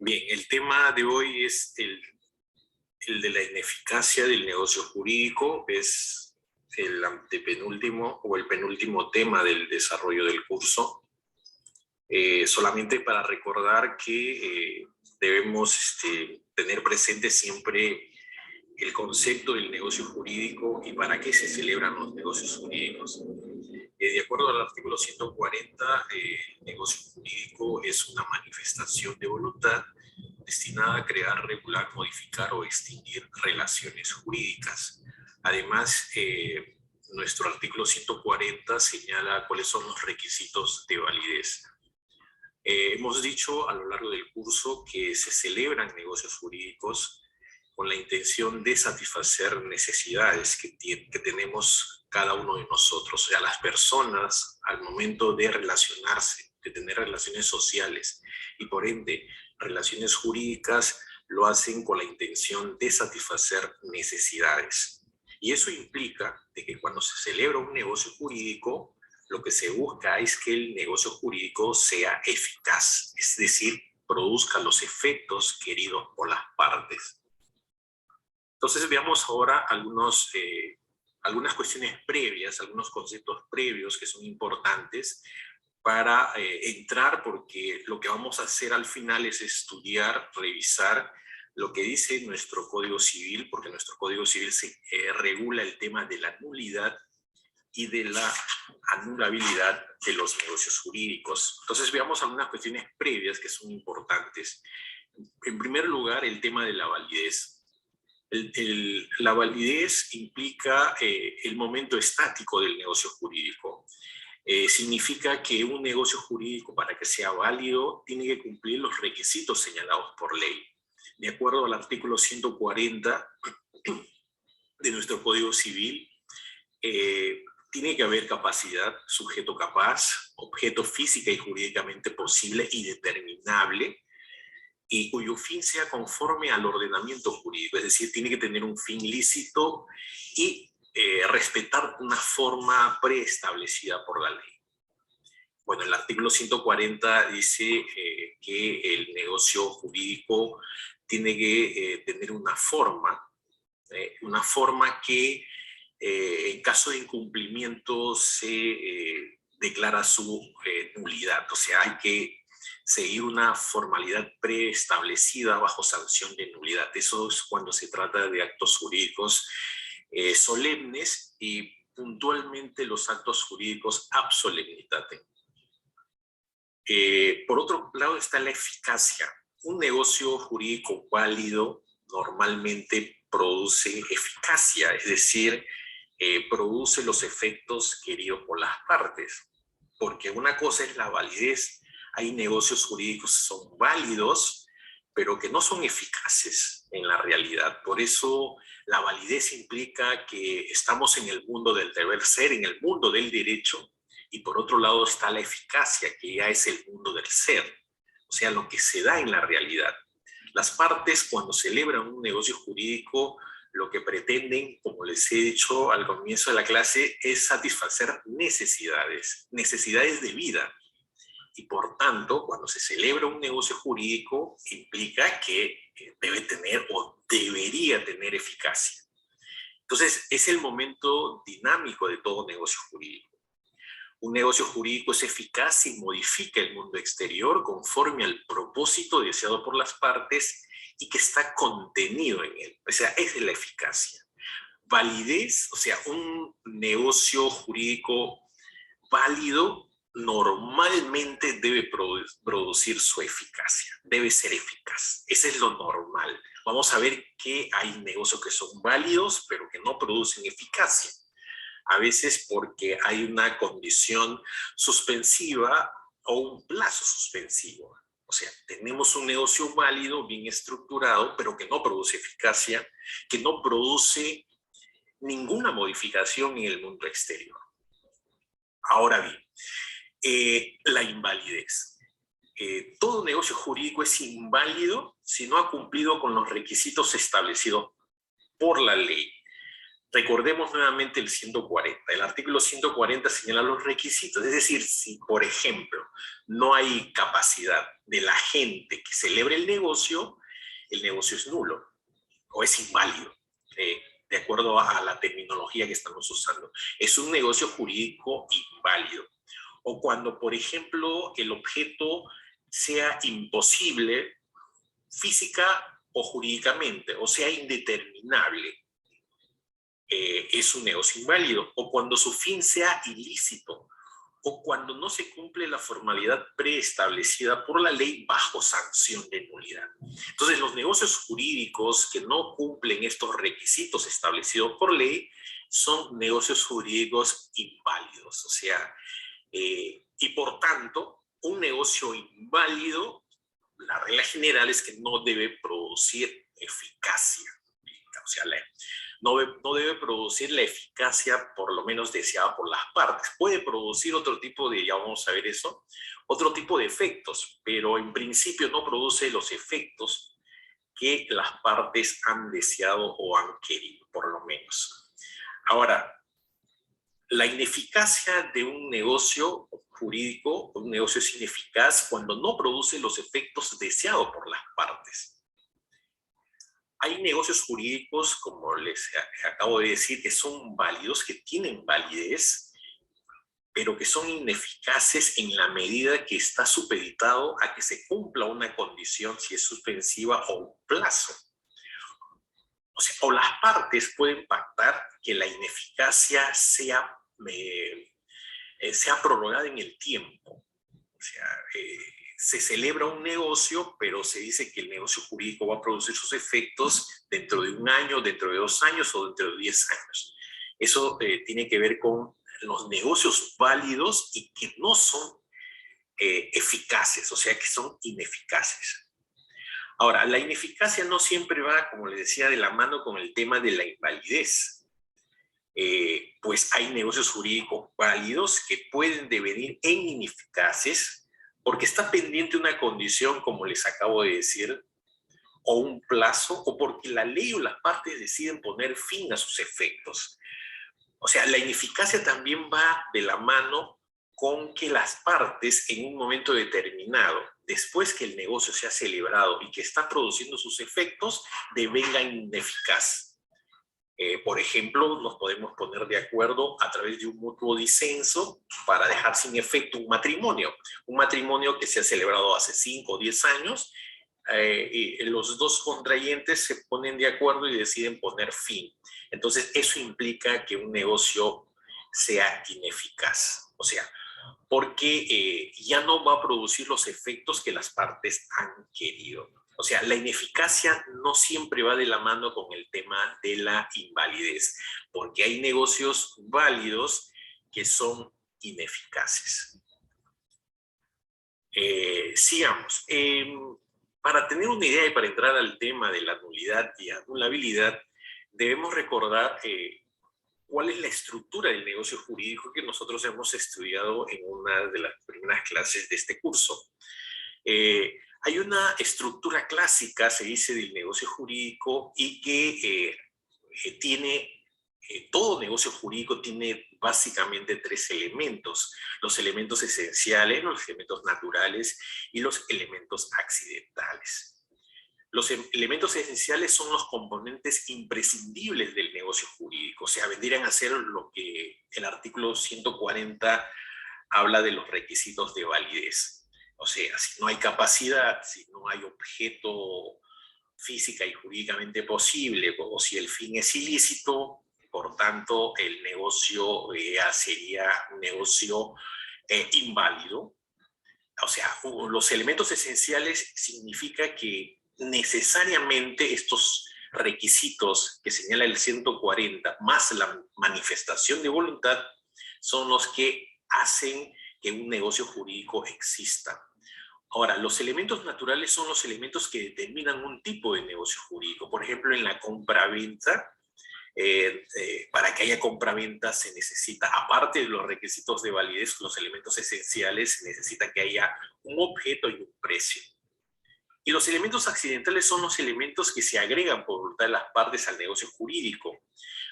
Bien, el tema de hoy es el de la ineficacia del negocio jurídico. Es el antepenúltimo o el penúltimo tema del desarrollo del curso. Solamente para recordar que debemos tener presente siempre el concepto del negocio jurídico y para qué se celebran los negocios jurídicos. De acuerdo al artículo 140, el negocio jurídico es una manifestación de voluntad destinada a crear, regular, modificar o extinguir relaciones jurídicas. Además, nuestro artículo 140 señala cuáles son los requisitos de validez. Hemos dicho a lo largo del curso que se celebran negocios jurídicos con la intención de satisfacer necesidades que tenemos cada uno de nosotros. O sea, las personas al momento de relacionarse, de tener relaciones sociales y por ende relaciones jurídicas, lo hacen con la intención de satisfacer necesidades. Y eso implica de que cuando se celebra un negocio jurídico, lo que se busca es que el negocio jurídico sea eficaz, es decir, produzca los efectos queridos por las partes. Entonces veamos ahora algunas cuestiones previas, algunos conceptos previos que son importantes para entrar, porque lo que vamos a hacer al final es estudiar, revisar lo que dice nuestro Código Civil, porque nuestro Código Civil regula el tema de la nulidad y de la anulabilidad de los negocios jurídicos. Entonces veamos algunas cuestiones previas que son importantes. En primer lugar, el tema de la validez. La validez implica el momento estático del negocio jurídico. Significa que un negocio jurídico, para que sea válido, tiene que cumplir los requisitos señalados por ley. De acuerdo al artículo 140 de nuestro Código Civil, tiene que haber capacidad, sujeto capaz, objeto física y jurídicamente posible y determinable, y cuyo fin sea conforme al ordenamiento jurídico, es decir, tiene que tener un fin lícito y respetar una forma preestablecida por la ley. Bueno, el artículo 140 dice que el negocio jurídico tiene que tener una forma que en caso de incumplimiento se declara su nulidad. O sea, hay que seguir una formalidad preestablecida bajo sanción de nulidad. Eso es cuando se trata de actos jurídicos solemnes y puntualmente los actos jurídicos ab solemnitatem. Por otro lado está la eficacia. Un negocio jurídico válido normalmente produce eficacia, es decir, produce los efectos queridos por las partes. Porque una cosa es la validez. Hay negocios jurídicos que son válidos, pero que no son eficaces en la realidad. Por eso la validez implica que estamos en el mundo del deber ser, en el mundo del derecho, y por otro lado está la eficacia, que ya es el mundo del ser, o sea, lo que se da en la realidad. Las partes, cuando celebran un negocio jurídico, lo que pretenden, como les he dicho al comienzo de la clase, es satisfacer necesidades de vida. Y por tanto, cuando se celebra un negocio jurídico, implica que debe tener o debería tener eficacia. Entonces, es el momento dinámico de todo negocio jurídico. Un negocio jurídico es eficaz y modifica el mundo exterior conforme al propósito deseado por las partes y que está contenido en él. O sea, es de la eficacia. Validez, o sea, un negocio jurídico válido normalmente debe producir su eficacia, debe ser eficaz. Ese es lo normal. Vamos a ver que hay negocios que son válidos, pero que no producen eficacia. A veces porque hay una condición suspensiva o un plazo suspensivo. O sea, tenemos un negocio válido, bien estructurado, pero que no produce eficacia, que no produce ninguna modificación en el mundo exterior. Ahora bien, la invalidez. Todo negocio jurídico es inválido si no ha cumplido con los requisitos establecidos por la ley. Recordemos nuevamente el 140. El artículo 140 señala los requisitos. Es decir, si, por ejemplo, no hay capacidad de la gente que celebre el negocio es nulo o es inválido, de acuerdo a la terminología que estamos usando. Es un negocio jurídico inválido. O cuando, por ejemplo, el objeto sea imposible física o jurídicamente, o sea, indeterminable, es un negocio inválido. O cuando su fin sea ilícito, o cuando no se cumple la formalidad preestablecida por la ley bajo sanción de nulidad. Entonces, los negocios jurídicos que no cumplen estos requisitos establecidos por ley son negocios jurídicos inválidos. O sea, y por tanto, un negocio inválido, la regla general es que no debe producir eficacia. O sea, no debe producir la eficacia por lo menos deseada por las partes. Puede producir otro tipo de, ya vamos a ver eso, otro tipo de efectos, pero en principio no produce los efectos que las partes han deseado o han querido, por lo menos. Ahora, la ineficacia de un negocio jurídico, un negocio es ineficaz cuando no produce los efectos deseados por las partes. Hay negocios jurídicos, como les acabo de decir, que son válidos, que tienen validez, pero que son ineficaces en la medida que está supeditado a que se cumpla una condición, si es suspensiva o un plazo. O sea, o las partes pueden pactar que la ineficacia sea prorrogada en el tiempo. O sea, se celebra un negocio, pero se dice que el negocio jurídico va a producir sus efectos dentro de un año, dentro de 2 años o dentro de 10 años. Eso tiene que ver con los negocios válidos y que no son eficaces, o sea, que son ineficaces. Ahora, la ineficacia no siempre va, como les decía, de la mano con el tema de la invalidez. Pues hay negocios jurídicos válidos que pueden devenir en ineficaces porque está pendiente una condición, como les acabo de decir, o un plazo, o porque la ley o las partes deciden poner fin a sus efectos. O sea, la ineficacia también va de la mano con que las partes en un momento determinado, después que el negocio se ha celebrado y que está produciendo sus efectos, devengan ineficaces. Por ejemplo, nos podemos poner de acuerdo a través de un mutuo disenso para dejar sin efecto un matrimonio que se ha celebrado hace 5 o 10 años, y los dos contrayentes se ponen de acuerdo y deciden poner fin. Entonces, eso implica que un negocio sea ineficaz. O sea, porque ya no va a producir los efectos que las partes han querido. O sea, la ineficacia no siempre va de la mano con el tema de la invalidez, porque hay negocios válidos que son ineficaces. Sigamos. Para tener una idea y para entrar al tema de la nulidad y anulabilidad, debemos recordar cuál es la estructura del negocio jurídico que nosotros hemos estudiado en una de las primeras clases de este curso. Hay una estructura clásica, se dice, del negocio jurídico y que todo negocio jurídico tiene básicamente 3 elementos: los elementos esenciales, los elementos naturales y los elementos accidentales. Los elementos esenciales son los componentes imprescindibles del negocio jurídico, o sea, vendrían a ser lo que el artículo 140 habla de los requisitos de validez. O sea, si no hay capacidad, si no hay objeto física y jurídicamente posible, o si el fin es ilícito, por tanto, el negocio sería un negocio inválido. O sea, los elementos esenciales significa que necesariamente estos requisitos que señala el 140, más la manifestación de voluntad, son los que hacen que un negocio jurídico exista. Ahora, los elementos naturales son los elementos que determinan un tipo de negocio jurídico. Por ejemplo, en la compraventa, para que haya compraventa se necesita, aparte de los requisitos de validez, los elementos esenciales, se necesita que haya un objeto y un precio. Y los elementos accidentales son los elementos que se agregan por voluntad de las partes al negocio jurídico.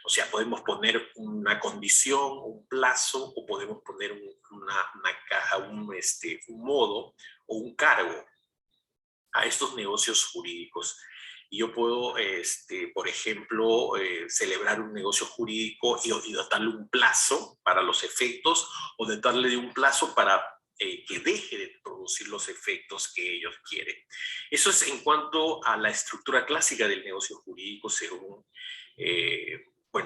O sea, podemos poner una condición, un plazo, o podemos poner un modo o un cargo a estos negocios jurídicos. Y yo puedo, por ejemplo, celebrar un negocio jurídico y darle un plazo para los efectos, o de darle un plazo para que deje de producir los efectos que ellos quieren. Eso es en cuanto a la estructura clásica del negocio jurídico según,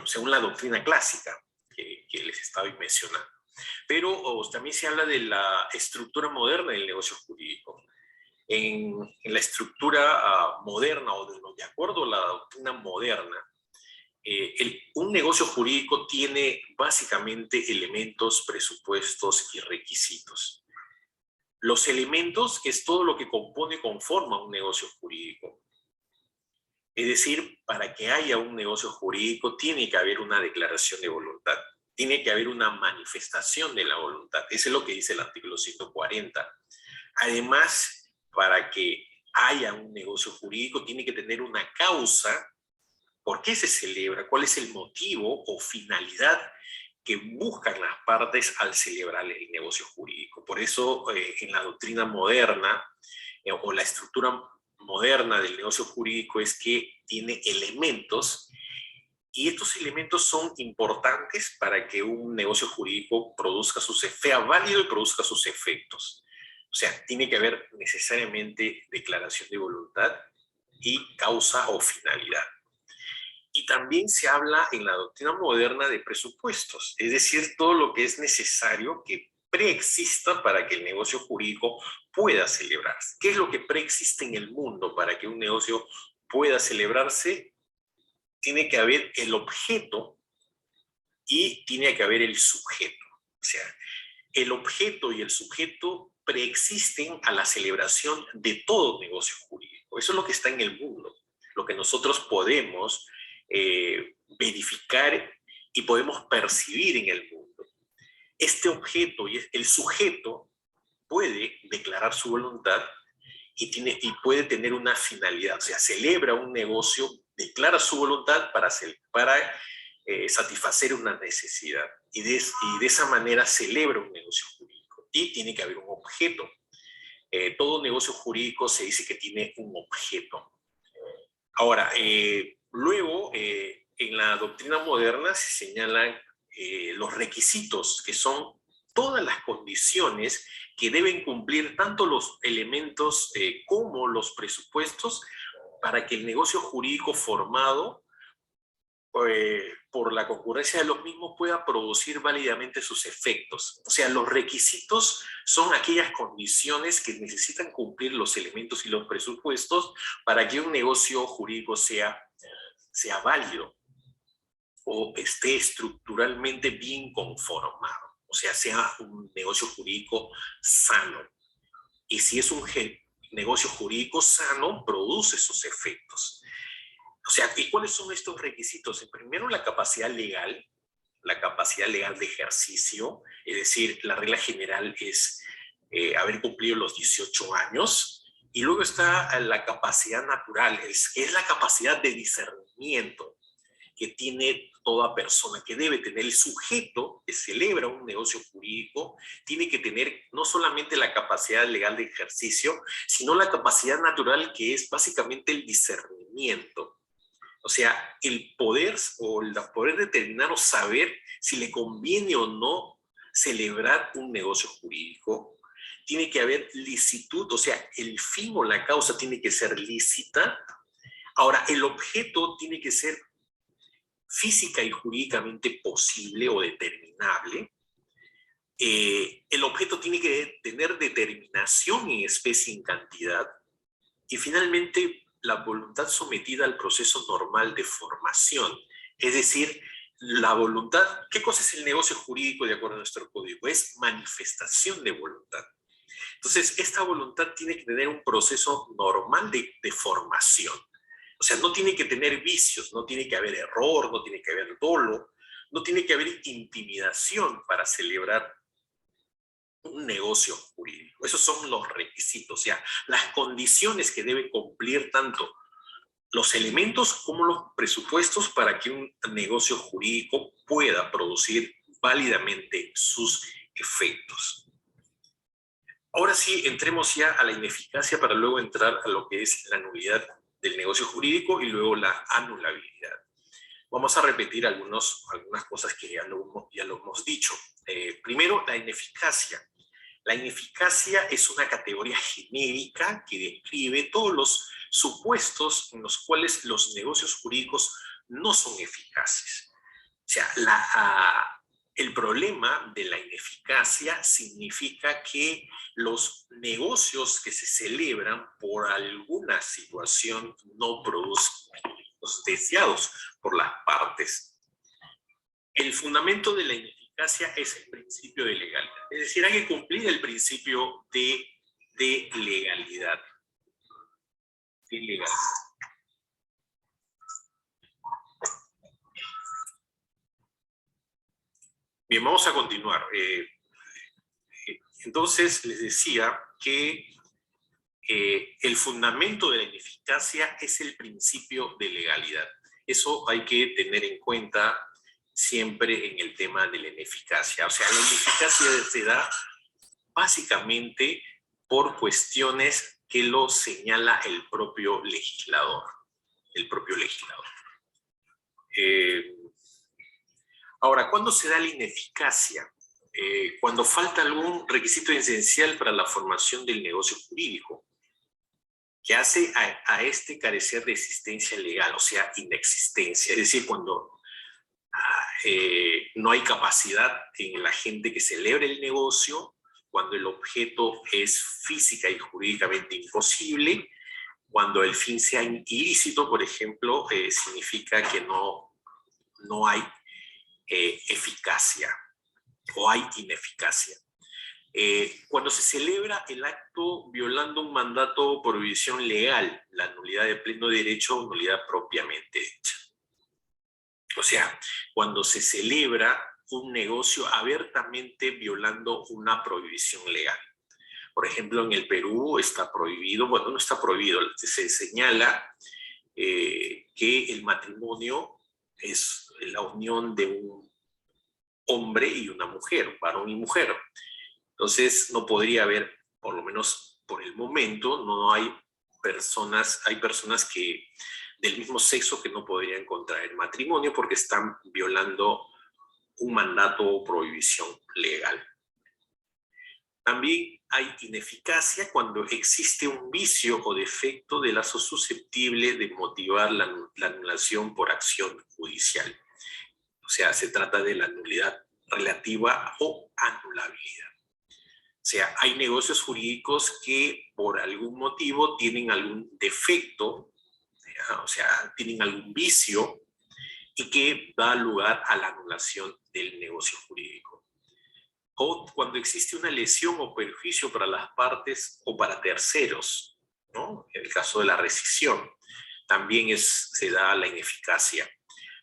según la doctrina clásica que les estaba mencionando. Pero también se habla de la estructura moderna del negocio jurídico. En la estructura moderna, o de acuerdo a la doctrina moderna, un negocio jurídico tiene básicamente elementos, presupuestos y requisitos. Los elementos es todo lo que compone, conforma un negocio jurídico. Es decir, para que haya un negocio jurídico tiene que haber una declaración de voluntad, tiene que haber una manifestación de la voluntad. Eso es lo que dice el artículo 140. Además, para que haya un negocio jurídico tiene que tener una causa. ¿Por qué se celebra? ¿Cuál es el motivo o finalidad que buscan las partes al celebrar el negocio jurídico? Por eso, en la doctrina moderna o la estructura moderna del negocio jurídico es que tiene elementos, y estos elementos son importantes para que un negocio jurídico sea válido y produzca sus efectos. O sea, tiene que haber necesariamente declaración de voluntad y causa o finalidad. Y también se habla en la doctrina moderna de presupuestos, es decir, todo lo que es necesario que preexista para que el negocio jurídico pueda celebrarse. ¿Qué es lo que preexiste en el mundo para que un negocio pueda celebrarse? Tiene que haber el objeto y tiene que haber el sujeto. O sea, el objeto y el sujeto preexisten a la celebración de todo negocio jurídico. Eso es lo que está en el mundo, lo que nosotros podemos verificar y podemos percibir en el mundo. Este objeto y el sujeto puede declarar su voluntad y puede tener una finalidad. O sea, celebra un negocio, declara su voluntad para satisfacer una necesidad. Y de esa manera celebra un negocio jurídico. Y tiene que haber un objeto. Todo negocio jurídico se dice que tiene un objeto. Ahora, luego, en la doctrina moderna se señalan los requisitos, que son todas las condiciones que deben cumplir tanto los elementos como los presupuestos para que el negocio jurídico formado por la concurrencia de los mismos pueda producir válidamente sus efectos. O sea, los requisitos son aquellas condiciones que necesitan cumplir los elementos y los presupuestos para que un negocio jurídico sea válido o esté estructuralmente bien conformado. O sea un negocio jurídico sano. Y si es un negocio jurídico sano, produce sus efectos. O sea, ¿y cuáles son estos requisitos? Primero, la capacidad legal de ejercicio, es decir, la regla general es haber cumplido los 18 años, y luego está la capacidad natural, es la capacidad de discernimiento que tiene toda persona, que debe tener el sujeto que celebra un negocio jurídico, tiene que tener no solamente la capacidad legal de ejercicio, sino la capacidad natural, que es básicamente el discernimiento. O sea, el poder determinar o saber si le conviene o no celebrar un negocio jurídico. Tiene que haber licitud, o sea, el fin o la causa tiene que ser lícita. Ahora, el objeto tiene que ser física y jurídicamente posible o determinable. El objeto tiene que tener determinación en especie y en cantidad. Y finalmente, la voluntad sometida al proceso normal de formación. Es decir, la voluntad, ¿qué cosa es el negocio jurídico de acuerdo a nuestro código? Es manifestación de voluntad. Entonces, esta voluntad tiene que tener un proceso normal de formación. O sea, no tiene que tener vicios, no tiene que haber error, no tiene que haber dolo, no tiene que haber intimidación para celebrar un negocio jurídico. Esos son los requisitos, o sea, las condiciones que debe cumplir tanto los elementos como los presupuestos para que un negocio jurídico pueda producir válidamente sus efectos. Ahora sí, entremos ya a la ineficacia para luego entrar a lo que es la nulidad del negocio jurídico y luego la anulabilidad. Vamos a repetir algunas cosas que ya lo hemos dicho. Primero, la ineficacia. La ineficacia es una categoría genérica que describe todos los supuestos en los cuales los negocios jurídicos no son eficaces. O sea, el problema de la ineficacia significa que los negocios que se celebran por alguna situación no producen los deseados por las partes. El fundamento de la ineficacia es el principio de legalidad. Es decir, hay que cumplir el principio de legalidad. De legalidad. Bien, vamos a continuar. Entonces, les decía que el fundamento de la ineficacia es el principio de legalidad. Eso hay que tener en cuenta siempre en el tema de la ineficacia. O sea, la ineficacia se da básicamente por cuestiones que lo señala el propio legislador. Ahora, ¿cuándo se da la ineficacia? Cuando falta algún requisito esencial para la formación del negocio jurídico, que hace a este carecer de existencia legal, o sea, inexistencia. Es decir, cuando no hay capacidad en la gente que celebre el negocio, cuando el objeto es física y jurídicamente imposible, cuando el fin sea ilícito, por ejemplo, significa que no hay eficacia o hay ineficacia. Cuando se celebra el acto violando un mandato o prohibición legal, la nulidad de pleno derecho o nulidad propiamente hecha. O sea, cuando se celebra un negocio abiertamente violando una prohibición legal. Por ejemplo, en el Perú está prohibido, bueno, no está prohibido, se señala que el matrimonio es la unión de un hombre y una mujer, varón y mujer. Entonces, no podría haber, por lo menos por el momento, no hay personas que del mismo sexo que no podrían contraer matrimonio porque están violando un mandato o prohibición legal. También hay ineficacia cuando existe un vicio o defecto de lazo susceptible de motivar la anulación por acción judicial. O sea, se trata de la nulidad relativa o anulabilidad. O sea, hay negocios jurídicos que por algún motivo tienen algún defecto, o sea, tienen algún vicio y que da lugar a la anulación del negocio jurídico. O cuando existe una lesión o perjuicio para las partes o para terceros, ¿no? En el caso de la rescisión, también se da la ineficacia.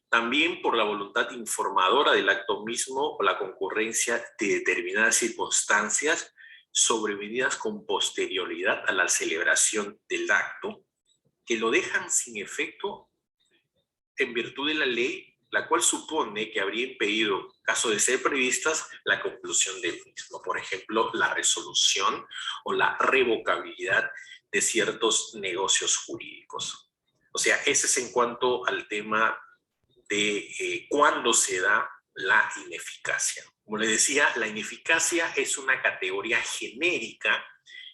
También por la voluntad informadora del acto mismo o la concurrencia de determinadas circunstancias sobrevenidas con posterioridad a la celebración del acto, que lo dejan sin efecto en virtud de la ley, la cual supone que habría impedido, caso de ser previstas, la conclusión del mismo. Por ejemplo, la resolución o la revocabilidad de ciertos negocios jurídicos. O sea, ese es en cuanto al tema de cuándo se da la ineficacia. Como les decía, la ineficacia es una categoría genérica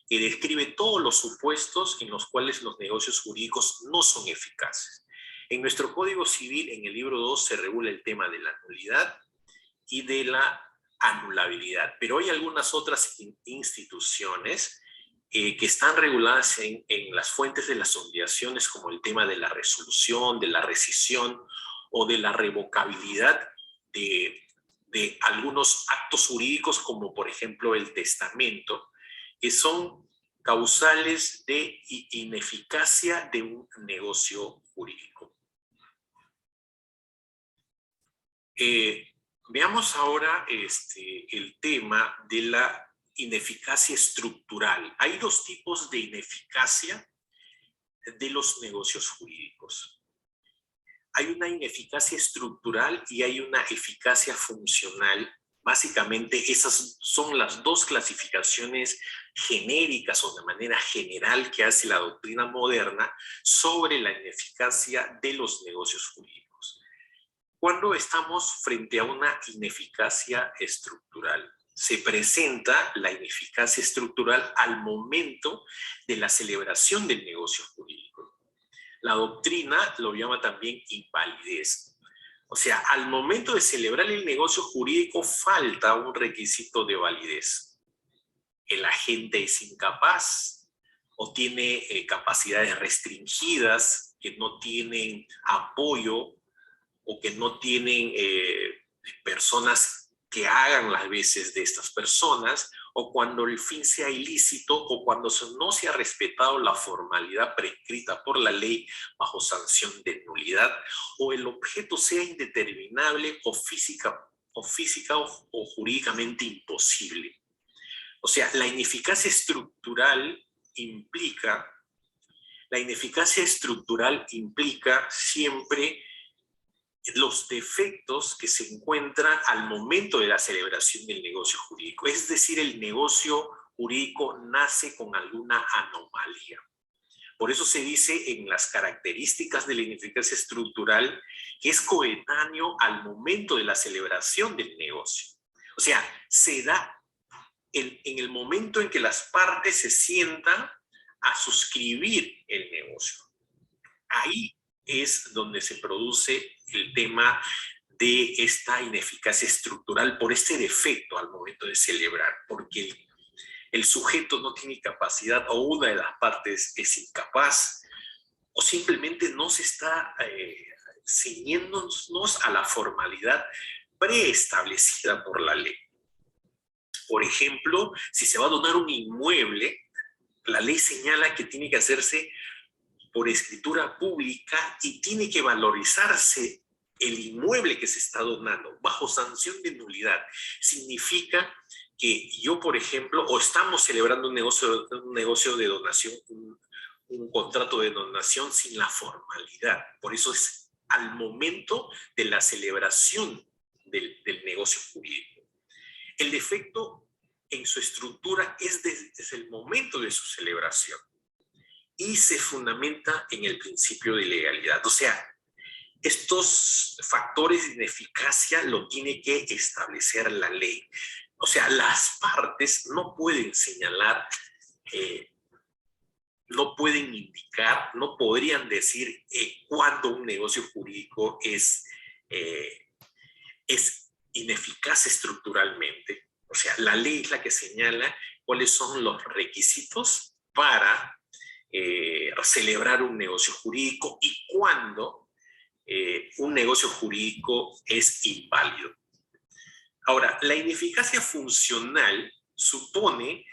que describe todos los supuestos en los cuales los negocios jurídicos no son eficaces. En nuestro Código Civil, en el libro 2, se regula el tema de la nulidad y de la anulabilidad, pero hay algunas otras instituciones que están reguladas en las fuentes de las obligaciones, como el tema de la resolución, de la rescisión o de la revocabilidad de algunos actos jurídicos, como por ejemplo el testamento, que son causales de ineficacia de un negocio jurídico. Veamos ahora el tema de la ineficacia estructural. Hay dos tipos de ineficacia. de los negocios jurídicos. Hay una ineficacia estructural y hay una eficacia funcional. Básicamente esas son las dos clasificaciones genéricas o de manera general que hace la doctrina moderna sobre la ineficacia de los negocios jurídicos. Cuando estamos frente a una ineficacia estructural, se presenta la ineficacia estructural al momento de la celebración del negocio jurídico. La doctrina lo llama también invalidez. O sea, al momento de celebrar el negocio jurídico falta un requisito de validez. El agente es incapaz o tiene capacidades restringidas, que no tienen apoyo o que no tienen personas que hagan las veces de estas personas, o cuando el fin sea ilícito, o cuando no se ha respetado la formalidad prescrita por la ley bajo sanción de nulidad, o el objeto sea indeterminable o física o jurídicamente imposible. O sea, la ineficacia estructural implica siempre los defectos que se encuentran al momento de la celebración del negocio jurídico. Es decir, el negocio jurídico nace con alguna anomalía. Por eso se dice en las características de la ineficacia estructural que es coetáneo al momento de la celebración del negocio. O sea, se da en el momento en que las partes se sientan a suscribir el negocio. Ahí es donde se produce el tema de esta ineficacia estructural por este defecto al momento de celebrar, porque el sujeto no tiene capacidad o una de las partes es incapaz o simplemente no se está ciñéndonos a la formalidad preestablecida por la ley. Por ejemplo, si se va a donar un inmueble, la ley señala que tiene que hacerse por escritura pública y tiene que valorizarse el inmueble que se está donando bajo sanción de nulidad. Significa que yo, por ejemplo, o estamos celebrando un negocio de donación, un contrato de donación sin la formalidad. Por eso es al momento de la celebración del negocio jurídico. El defecto en su estructura es desde el momento de su celebración y se fundamenta en el principio de legalidad. O sea, estos factores de ineficacia lo tiene que establecer la ley. O sea, las partes no pueden señalar, no pueden indicar, no podrían decir cuándo un negocio jurídico es ineficaz estructuralmente. O sea, la ley es la que señala cuáles son los requisitos para celebrar un negocio jurídico y cuándo un negocio jurídico es inválido. Ahora, la ineficacia funcional supone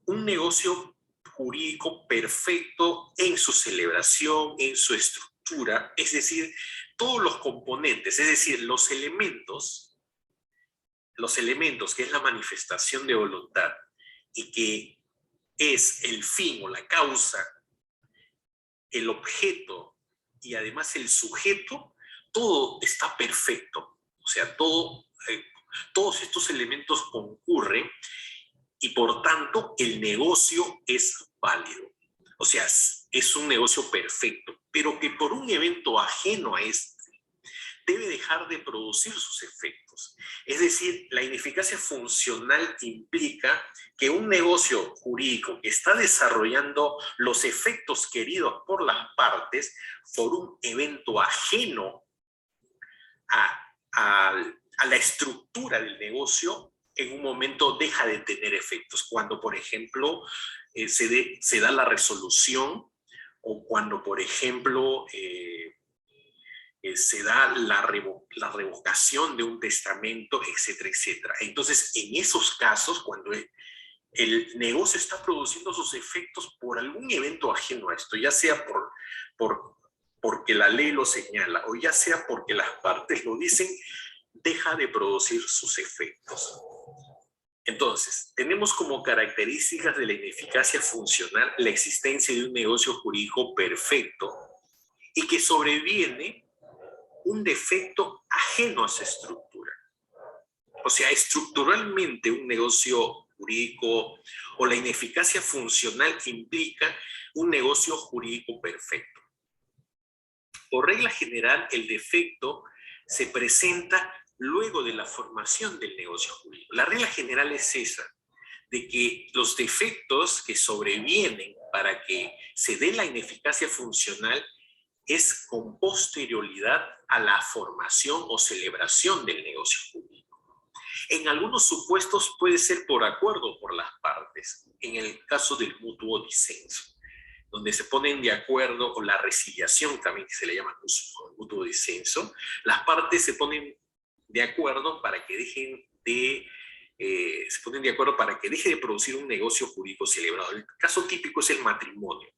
un negocio jurídico perfecto en su celebración, en su estructura, es decir, todos los componentes, es decir, los elementos que es la manifestación de voluntad y que es el fin o la causa, el objeto y además el sujeto, todo está perfecto. O sea, todos estos elementos concurren y por tanto el negocio es válido. O sea, es un negocio perfecto, pero que por un evento ajeno a este debe dejar de producir sus efectos. Es decir, la ineficacia funcional implica que un negocio jurídico que está desarrollando los efectos queridos por las partes por un evento ajeno a la estructura del negocio, en un momento deja de tener efectos. Cuando, por ejemplo, se da la resolución o cuando, por ejemplo, se da la revocación de un testamento, etcétera, etcétera. Entonces, en esos casos, cuando el negocio está produciendo sus efectos por algún evento ajeno a esto, ya sea porque la ley lo señala o ya sea porque las partes lo dicen, deja de producir sus efectos. Entonces, tenemos como características de la ineficacia funcional la existencia de un negocio jurídico perfecto y que sobreviene un defecto ajeno a su estructura. O sea, estructuralmente un negocio jurídico o la ineficacia funcional implica un negocio jurídico perfecto. Por regla general, el defecto se presenta luego de la formación del negocio jurídico. La regla general es esa, de que los defectos que sobrevienen para que se dé la ineficacia funcional es con posterioridad a la formación o celebración del negocio jurídico. En algunos supuestos puede ser por acuerdo por las partes, en el caso del mutuo disenso, donde se ponen de acuerdo, o la resiliación también, que se le llama mutuo disenso, las partes se ponen de acuerdo para que dejen de se ponen de acuerdo para que deje de producir un negocio jurídico celebrado. El caso típico es el matrimonio.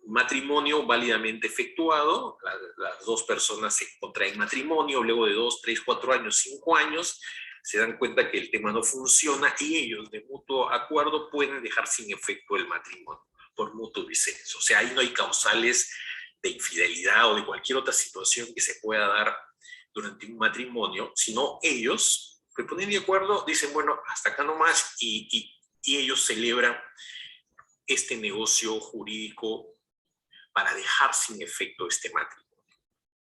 Un matrimonio válidamente efectuado, las dos personas se contraen matrimonio, luego de 2, 3, 4 años, 5 años, se dan cuenta que el tema no funciona y ellos de mutuo acuerdo pueden dejar sin efecto el matrimonio por mutuo disenso. O sea, ahí no hay causales de infidelidad o de cualquier otra situación que se pueda dar durante un matrimonio, sino ellos se ponen de acuerdo, dicen, bueno, hasta acá nomás, y ellos celebran este negocio jurídico para dejar sin efecto este matrimonio.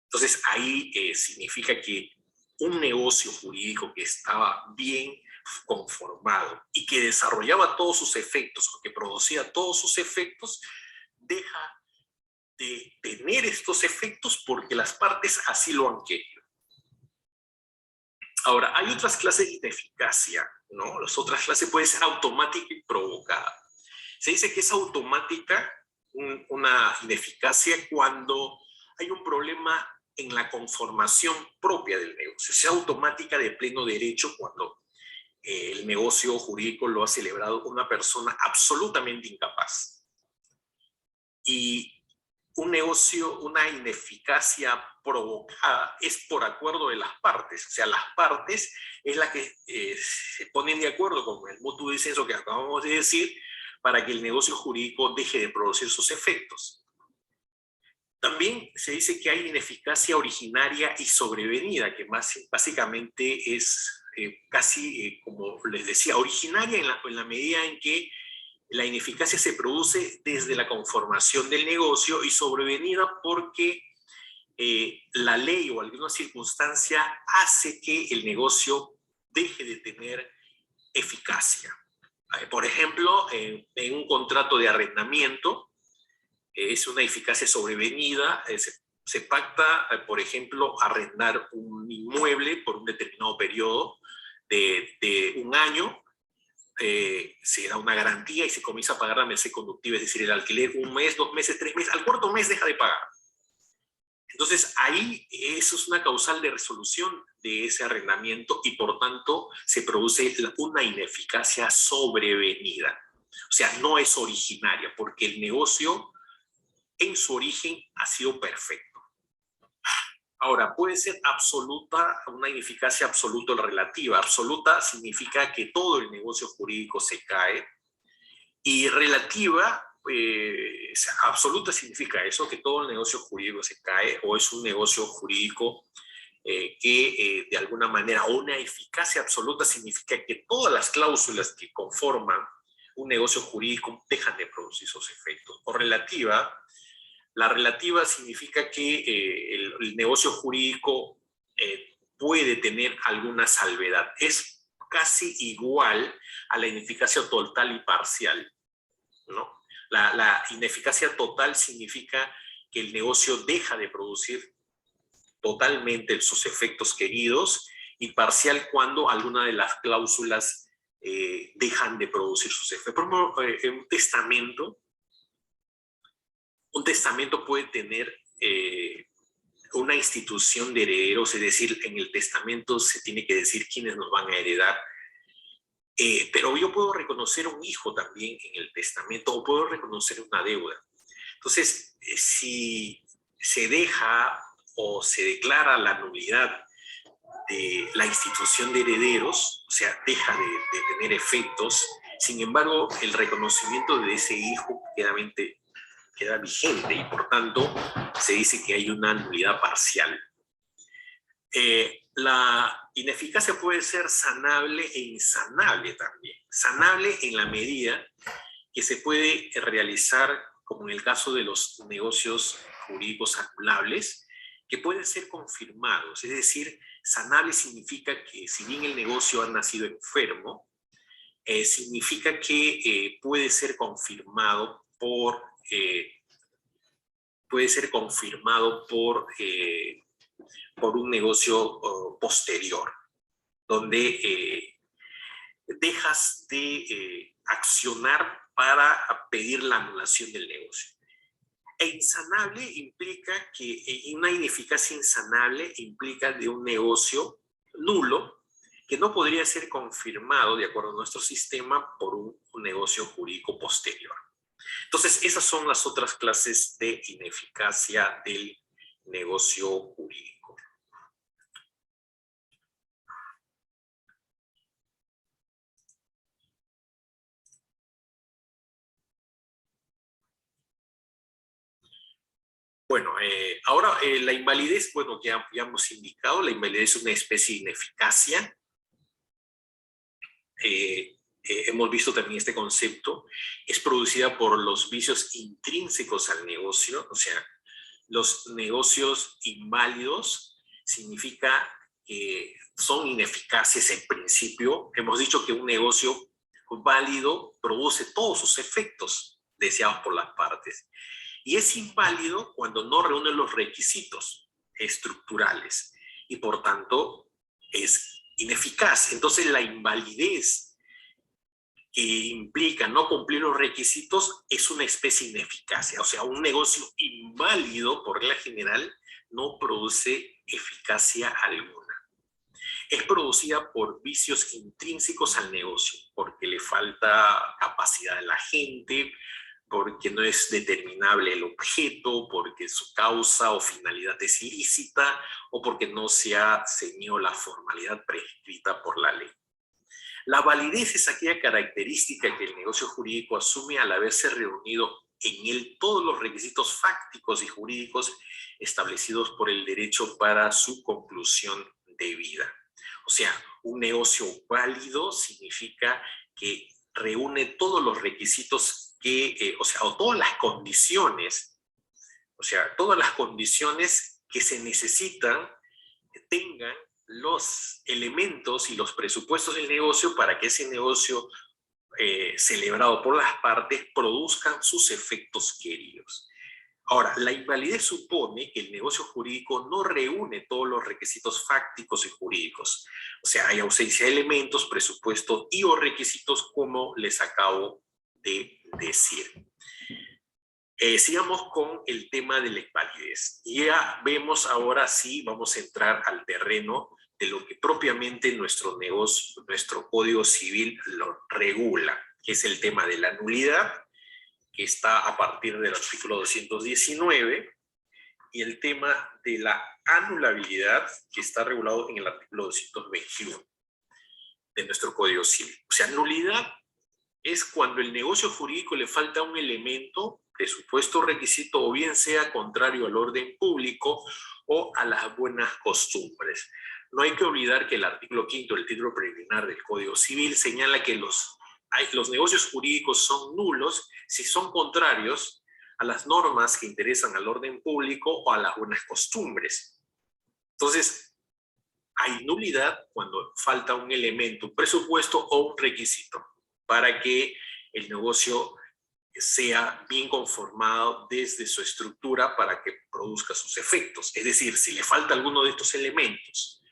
Entonces, ahí significa que un negocio jurídico que estaba bien conformado y que desarrollaba todos sus efectos o que producía todos sus efectos, deja de tener estos efectos porque las partes así lo han querido. Ahora, hay otras clases de ineficacia, ¿no? Las otras clases pueden ser automática y provocada. Se dice que es automática una ineficacia cuando hay un problema en la conformación propia del negocio. Es automática de pleno derecho cuando el negocio jurídico lo ha celebrado una persona absolutamente incapaz. Y un negocio, una ineficacia provocada es por acuerdo de las partes. O sea, las partes es la que se ponen de acuerdo con el mutuo disenso que acabamos de decir para que el negocio jurídico deje de producir sus efectos. También se dice que hay ineficacia originaria y sobrevenida, que básicamente es casi, como les decía, originaria en la medida en que la ineficacia se produce desde la conformación del negocio y sobrevenida porque la ley o alguna circunstancia hace que el negocio deje de tener eficacia. Por ejemplo, en un contrato de arrendamiento, es una eficacia sobrevenida, se pacta, por ejemplo, arrendar un inmueble por un determinado periodo de un año, se da una garantía y se comienza a pagar la mensualidad conductiva, es decir, el alquiler 1 mes, 2 meses, 3 meses, al cuarto mes deja de pagar. Entonces ahí eso es una causal de resolución de ese arrendamiento y por tanto se produce una ineficacia sobrevenida. O sea, no es originaria porque el negocio en su origen ha sido perfecto. Ahora, puede ser absoluta, una ineficacia absoluta o relativa. Absoluta significa que todo el negocio jurídico se cae y relativa, absoluta significa eso, que todo el negocio jurídico se cae o es un negocio jurídico que de alguna manera, o una eficacia absoluta significa que todas las cláusulas que conforman un negocio jurídico dejan de producir sus efectos. O relativa, la relativa significa que el negocio jurídico puede tener alguna salvedad. Es casi igual a la ineficacia total y parcial, ¿no? La ineficacia total significa que el negocio deja de producir totalmente sus efectos queridos y parcial cuando alguna de las cláusulas dejan de producir sus efectos. Por ejemplo, un testamento puede tener una institución de herederos, es decir, en el testamento se tiene que decir quiénes nos van a heredar, pero yo puedo reconocer un hijo también en el testamento o puedo reconocer una deuda. Entonces, si se deja o se declara la nulidad de la institución de herederos, o sea, deja de tener efectos. Sin embargo, el reconocimiento de ese hijo queda vigente y por tanto se dice que hay una nulidad parcial. La ineficacia puede ser sanable e insanable también. Sanable en la medida que se puede realizar, como en el caso de los negocios jurídicos anulables, que pueden ser confirmados. Es decir, sanable significa que si bien el negocio ha nacido enfermo, significa que puede ser confirmado por un negocio posterior, donde dejas de accionar para pedir la anulación del negocio. E insanable implica que una ineficacia insanable implica de un negocio nulo que no podría ser confirmado, de acuerdo a nuestro sistema, por un negocio jurídico posterior. Entonces, esas son las otras clases de ineficacia del negocio jurídico. Bueno, ahora la invalidez, bueno, ya hemos indicado, la invalidez es una especie de ineficacia. Hemos visto también este concepto, es producida por los vicios intrínsecos al negocio, o sea, los negocios inválidos significa que son ineficaces en principio. Hemos dicho que un negocio válido produce todos sus efectos deseados por las partes. Y es inválido cuando no reúne los requisitos estructurales y por tanto es ineficaz. Entonces la invalidez que implica no cumplir los requisitos es una especie de ineficacia. O sea, un negocio inválido por regla general no produce eficacia alguna. Es producida por vicios intrínsecos al negocio, porque le falta capacidad a la gente, porque no es determinable el objeto, porque su causa o finalidad es ilícita, o porque no se ha ceñido la formalidad prescrita por la ley. La validez es aquella característica que el negocio jurídico asume al haberse reunido en él todos los requisitos fácticos y jurídicos establecidos por el derecho para su conclusión debida. O sea, un negocio válido significa que reúne todos los requisitos o todas las condiciones, que se necesitan, que tengan los elementos y los presupuestos del negocio para que ese negocio celebrado por las partes produzcan sus efectos queridos. Ahora, la invalidez supone que el negocio jurídico no reúne todos los requisitos fácticos y jurídicos. O sea, hay ausencia de elementos, presupuestos y o requisitos como les acabo de decir. Sigamos con el tema de la invalidez. Ya vemos ahora sí, vamos a entrar al terreno de lo que propiamente nuestro Código Civil lo regula, que es el tema de la nulidad, que está a partir del artículo 219, y el tema de la anulabilidad, que está regulado en el artículo 221 de nuestro Código Civil. O sea, nulidad es cuando el negocio jurídico le falta un elemento, presupuesto, requisito, o bien sea contrario al orden público o a las buenas costumbres. No hay que olvidar que el artículo 5 del título preliminar del Código Civil señala que los negocios jurídicos son nulos si son contrarios a las normas que interesan al orden público o a las buenas costumbres. Entonces, hay nulidad cuando falta un elemento, un presupuesto o un requisito para que el negocio sea bien conformado desde su estructura para que produzca sus efectos. Es decir, si le falta alguno de estos elementos,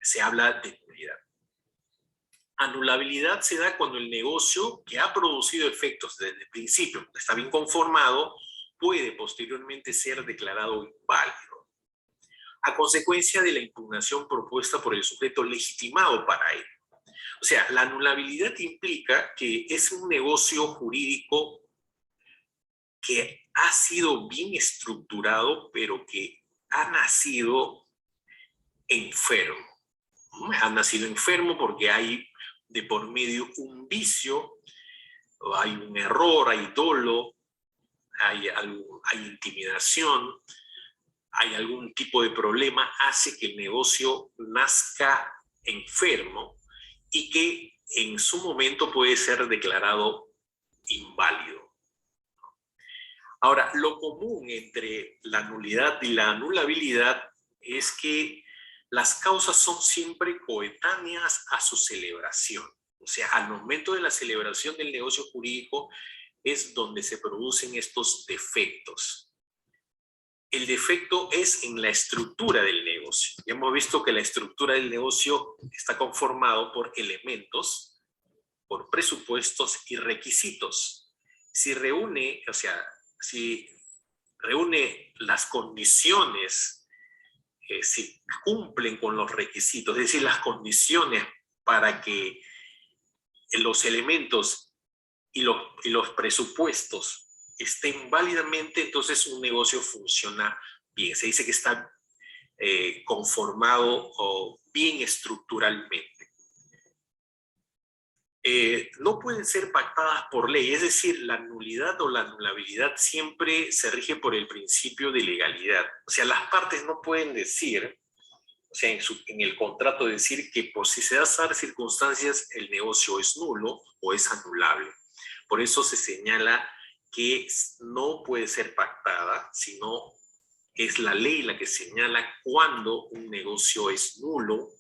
se habla de nulidad. Anulabilidad se da cuando el negocio que ha producido efectos desde el principio, está bien conformado, puede posteriormente ser declarado inválido, a consecuencia de la impugnación propuesta por el sujeto legitimado para ello. O sea, la anulabilidad implica que es un negocio jurídico que ha sido bien estructurado, pero que ha nacido enfermo. ha nacido enfermo porque hay de por medio un vicio, hay un error, hay dolo, hay intimidación, hay algún tipo de problema, hace que el negocio nazca enfermo y que en su momento puede ser declarado inválido. Ahora, lo común entre la nulidad y la anulabilidad es que las causas son siempre coetáneas a su celebración. O sea, al momento de la celebración del negocio jurídico es donde se producen estos defectos. El defecto es en la estructura del negocio. Ya hemos visto que la estructura del negocio está conformado por elementos, por presupuestos y requisitos. Si reúne, o sea, si reúne las condiciones, si cumplen con los requisitos, es decir, las condiciones para que los elementos y los presupuestos estén válidamente, entonces un negocio funciona bien. Se dice que está conformado o bien estructuralmente. No pueden ser pactadas por ley, es decir, la nulidad o la anulabilidad siempre se rige por el principio de legalidad. O sea, las partes no pueden decir, o sea, en el contrato decir que por si se dan circunstancias el negocio es nulo o es anulable. Por eso se señala que no puede ser pactada, sino es la ley la que señala cuándo un negocio es nulo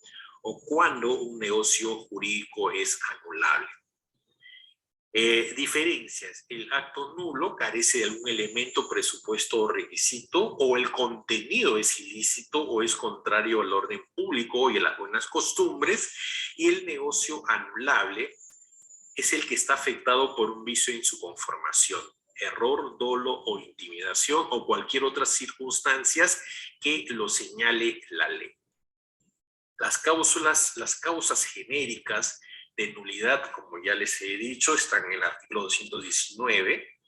o cuándo un negocio jurídico es anulable. Diferencias. El acto nulo carece de algún elemento, presupuesto o requisito, o el contenido es ilícito o es contrario al orden público y a las buenas costumbres, y el negocio anulable es el que está afectado por un vicio en su conformación, error, dolo o intimidación o cualquier otra circunstancias que lo señale la ley. Las causas genéricas de nulidad, como ya les he dicho, están en el artículo 219,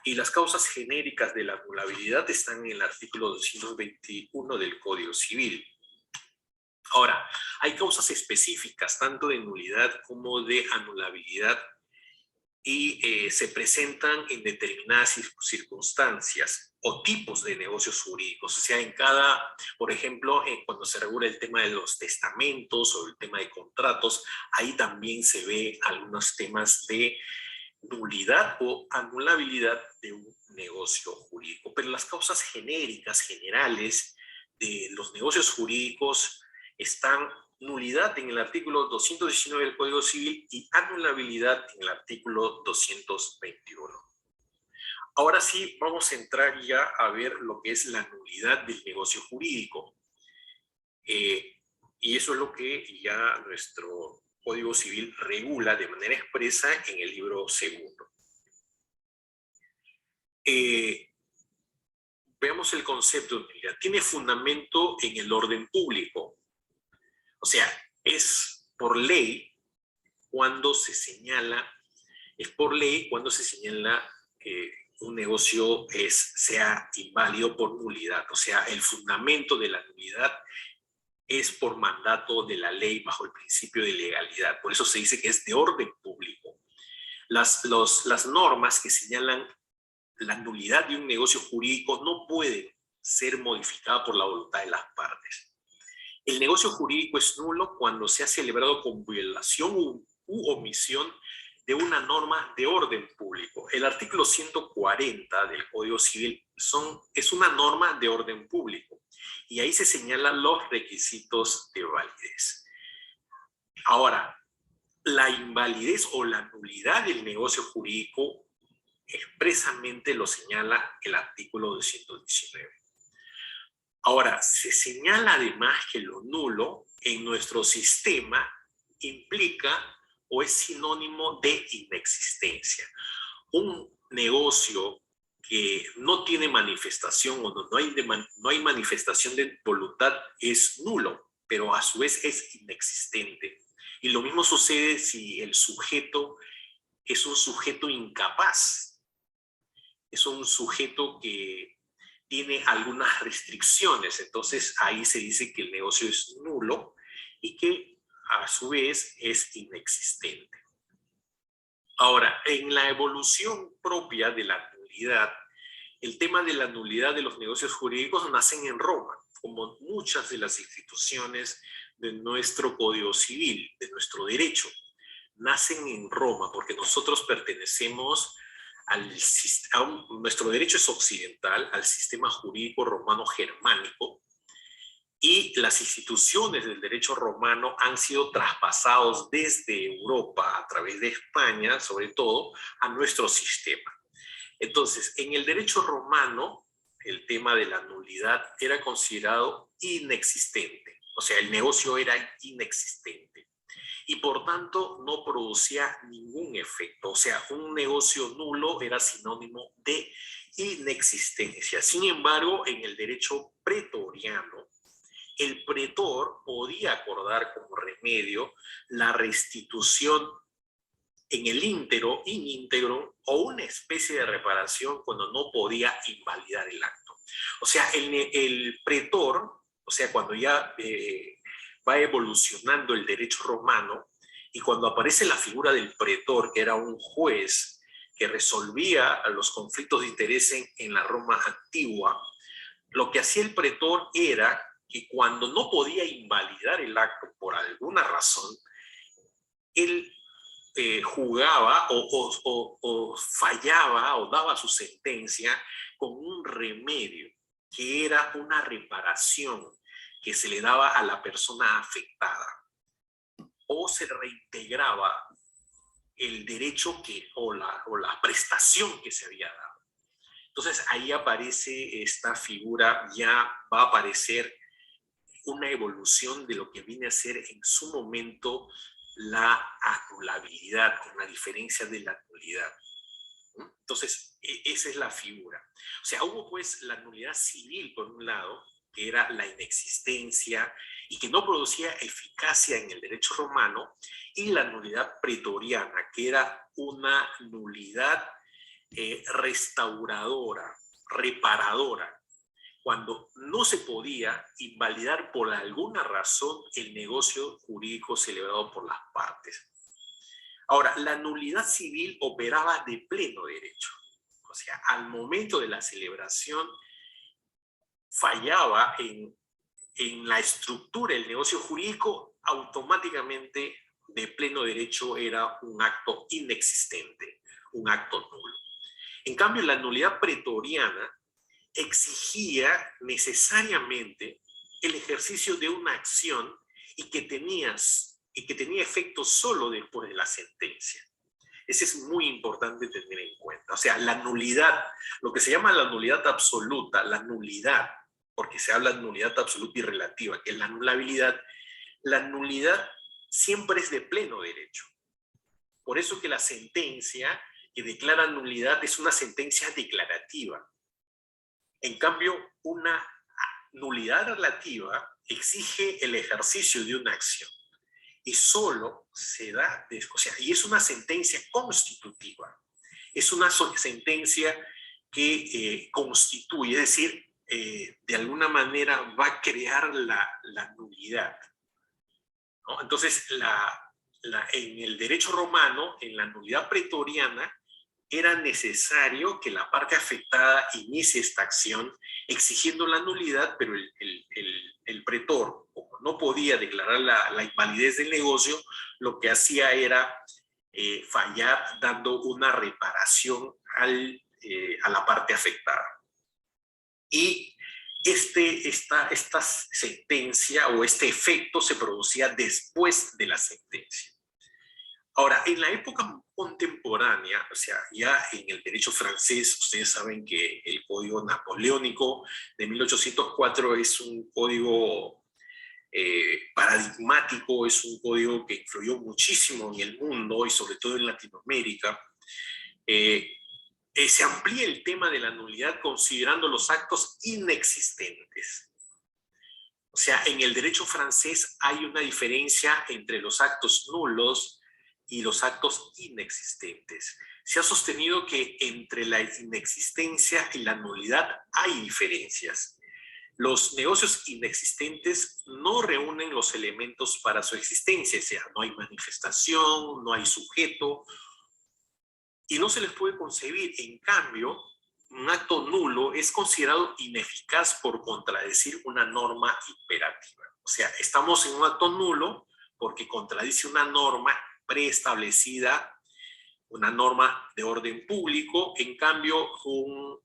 y las causas genéricas de la anulabilidad están en el artículo 221 del Código Civil. Ahora, hay causas específicas, tanto de nulidad como de anulabilidad, y se presentan en determinadas circunstancias o tipos de negocios jurídicos. O sea, en cada, por ejemplo, cuando se regula el tema de los testamentos o el tema de contratos, ahí también se ve algunos temas de nulidad o anulabilidad de un negocio jurídico. Pero las causas genéricas, generales, de los negocios jurídicos están nulidad en el artículo 219 del Código Civil y anulabilidad en el artículo 221. Ahora sí, vamos a entrar ya a ver lo que es la nulidad del negocio jurídico. Y eso es lo que ya nuestro Código Civil regula de manera expresa en el libro segundo. Veamos el concepto de nulidad. Tiene fundamento en el orden público. O sea, es por ley cuando se señala, que un negocio sea inválido por nulidad. O sea, el fundamento de la nulidad es por mandato de la ley bajo el principio de legalidad. Por eso se dice que es de orden público. Las normas que señalan la nulidad de un negocio jurídico no pueden ser modificadas por la voluntad de las partes. El negocio jurídico es nulo cuando se ha celebrado con violación u omisión de una norma de orden público. El artículo 140 del Código Civil es una norma de orden público y ahí se señalan los requisitos de validez. Ahora, la invalidez o la nulidad del negocio jurídico expresamente lo señala el artículo 219. Ahora, se señala además que lo nulo en nuestro sistema implica o es sinónimo de inexistencia. Un negocio que no tiene manifestación o no hay manifestación de voluntad es nulo, pero a su vez es inexistente. Y lo mismo sucede si el sujeto es un sujeto incapaz, es un sujeto que tiene algunas restricciones, entonces ahí se dice que el negocio es nulo y que a su vez es inexistente. Ahora, en la evolución propia de la nulidad, el tema de la nulidad de los negocios jurídicos nacen en Roma, como muchas de las instituciones de nuestro Código Civil, de nuestro derecho. Nacen en Roma porque nosotros pertenecemos nuestro derecho es occidental, al sistema jurídico romano germánico, y las instituciones del derecho romano han sido traspasados desde Europa, a través de España, sobre todo, a nuestro sistema. Entonces, en el derecho romano, el tema de la nulidad era considerado inexistente. O sea, el negocio era inexistente. Y por tanto, no producía ningún efecto. O sea, un negocio nulo era sinónimo de inexistencia. Sin embargo, en el derecho pretoriano, el pretor podía acordar como remedio la restitución en el íntero, in íntegro, o una especie de reparación cuando no podía invalidar el acto. O sea, el pretor, o sea, cuando ya va evolucionando el derecho romano, y cuando aparece la figura del pretor, que era un juez que resolvía los conflictos de interés en la Roma antigua, lo que hacía el pretor era que cuando no podía invalidar el acto por alguna razón, él jugaba o fallaba o daba su sentencia con un remedio, que era una reparación que se le daba a la persona afectada, o se reintegraba el derecho o la prestación que se había dado. Entonces ahí aparece esta figura, ya va a aparecer una evolución de lo que viene a ser en su momento la anulabilidad, con la diferencia de la nulidad. Entonces, esa es la figura. O sea, hubo pues la nulidad civil, por un lado, que era la inexistencia y que no producía eficacia en el derecho romano, y la nulidad pretoriana, que era una nulidad restauradora, reparadora, cuando no se podía invalidar por alguna razón el negocio jurídico celebrado por las partes. Ahora, la nulidad civil operaba de pleno derecho. O sea, al momento de la celebración fallaba en la estructura del negocio jurídico, automáticamente de pleno derecho era un acto inexistente, un acto nulo. En cambio, la nulidad pretoriana exigía necesariamente el ejercicio de una acción y que tenía efecto solo después de la sentencia. Ese es muy importante tener en cuenta. O sea, la nulidad, lo que se llama la nulidad absoluta, la nulidad, porque se habla de nulidad absoluta y relativa, que es la nulidad siempre es de pleno derecho. Por eso que la sentencia que declara nulidad es una sentencia declarativa. En cambio, una nulidad relativa exige el ejercicio de una acción y solo se da, o sea, y es una sentencia constitutiva, es una sentencia que constituye, es decir, de alguna manera va a crear la nulidad, ¿no? Entonces, en el derecho romano, en la nulidad pretoriana, era necesario que la parte afectada inicie esta acción exigiendo la nulidad, pero el pretor, como no podía declarar la invalidez del negocio, lo que hacía era fallar dando una reparación a la parte afectada. Y esta sentencia o este efecto se producía después de la sentencia. Ahora, en la época contemporánea, o sea, ya en el derecho francés, ustedes saben que el Código Napoleónico de 1804 es un código paradigmático, es un código que influyó muchísimo en el mundo y sobre todo en Latinoamérica. Se amplía el tema de la nulidad considerando los actos inexistentes. O sea, en el derecho francés hay una diferencia entre los actos nulos y los actos inexistentes. Se ha sostenido que entre la inexistencia y la nulidad hay diferencias. Los negocios inexistentes no reúnen los elementos para su existencia, o sea, no hay manifestación, no hay sujeto, y no se les puede concebir. En cambio, un acto nulo es considerado ineficaz por contradecir una norma imperativa. O sea, estamos en un acto nulo porque contradice una norma preestablecida, una norma de orden público. En cambio, un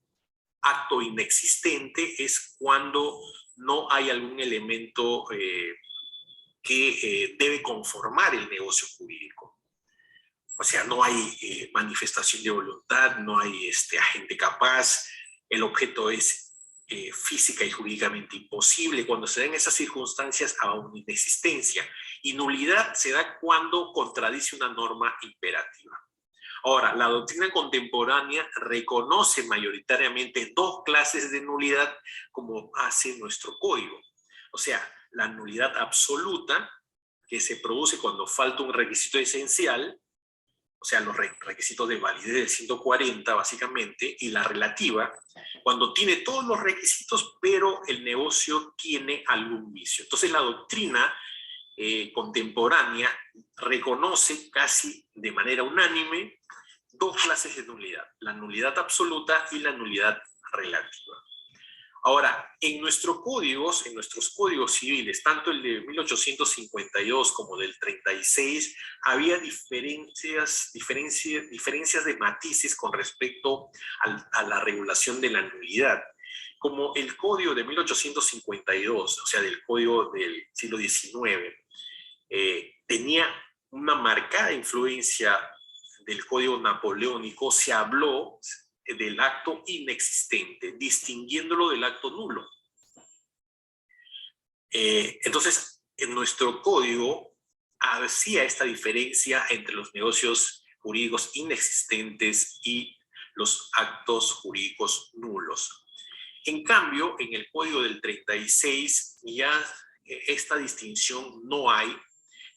acto inexistente es cuando no hay algún elemento que debe conformar el negocio jurídico. O sea, no hay manifestación de voluntad, no hay agente capaz, el objeto es física y jurídicamente imposible. Cuando se dan esas circunstancias, a una inexistencia. Y nulidad se da cuando contradice una norma imperativa. Ahora, la doctrina contemporánea reconoce mayoritariamente dos clases de nulidad como hace nuestro código. O sea, la nulidad absoluta, que se produce cuando falta un requisito esencial, o sea, los requisitos de validez del 140 básicamente, y la relativa, cuando tiene todos los requisitos, pero el negocio tiene algún vicio. Entonces la doctrina contemporánea reconoce casi de manera unánime dos clases de nulidad, la nulidad absoluta y la nulidad relativa. Ahora, en nuestros códigos civiles, tanto el de 1852 como del 36, había diferencias de matices con respecto a la regulación de la nulidad. Como el código de 1852, o sea, del código del siglo XIX, tenía una marcada influencia del código napoleónico, se habló del acto inexistente, distinguiéndolo del acto nulo. Entonces, en nuestro código hacía esta diferencia entre los negocios jurídicos inexistentes y los actos jurídicos nulos. En cambio, en el código del 36 ya esta distinción no hay,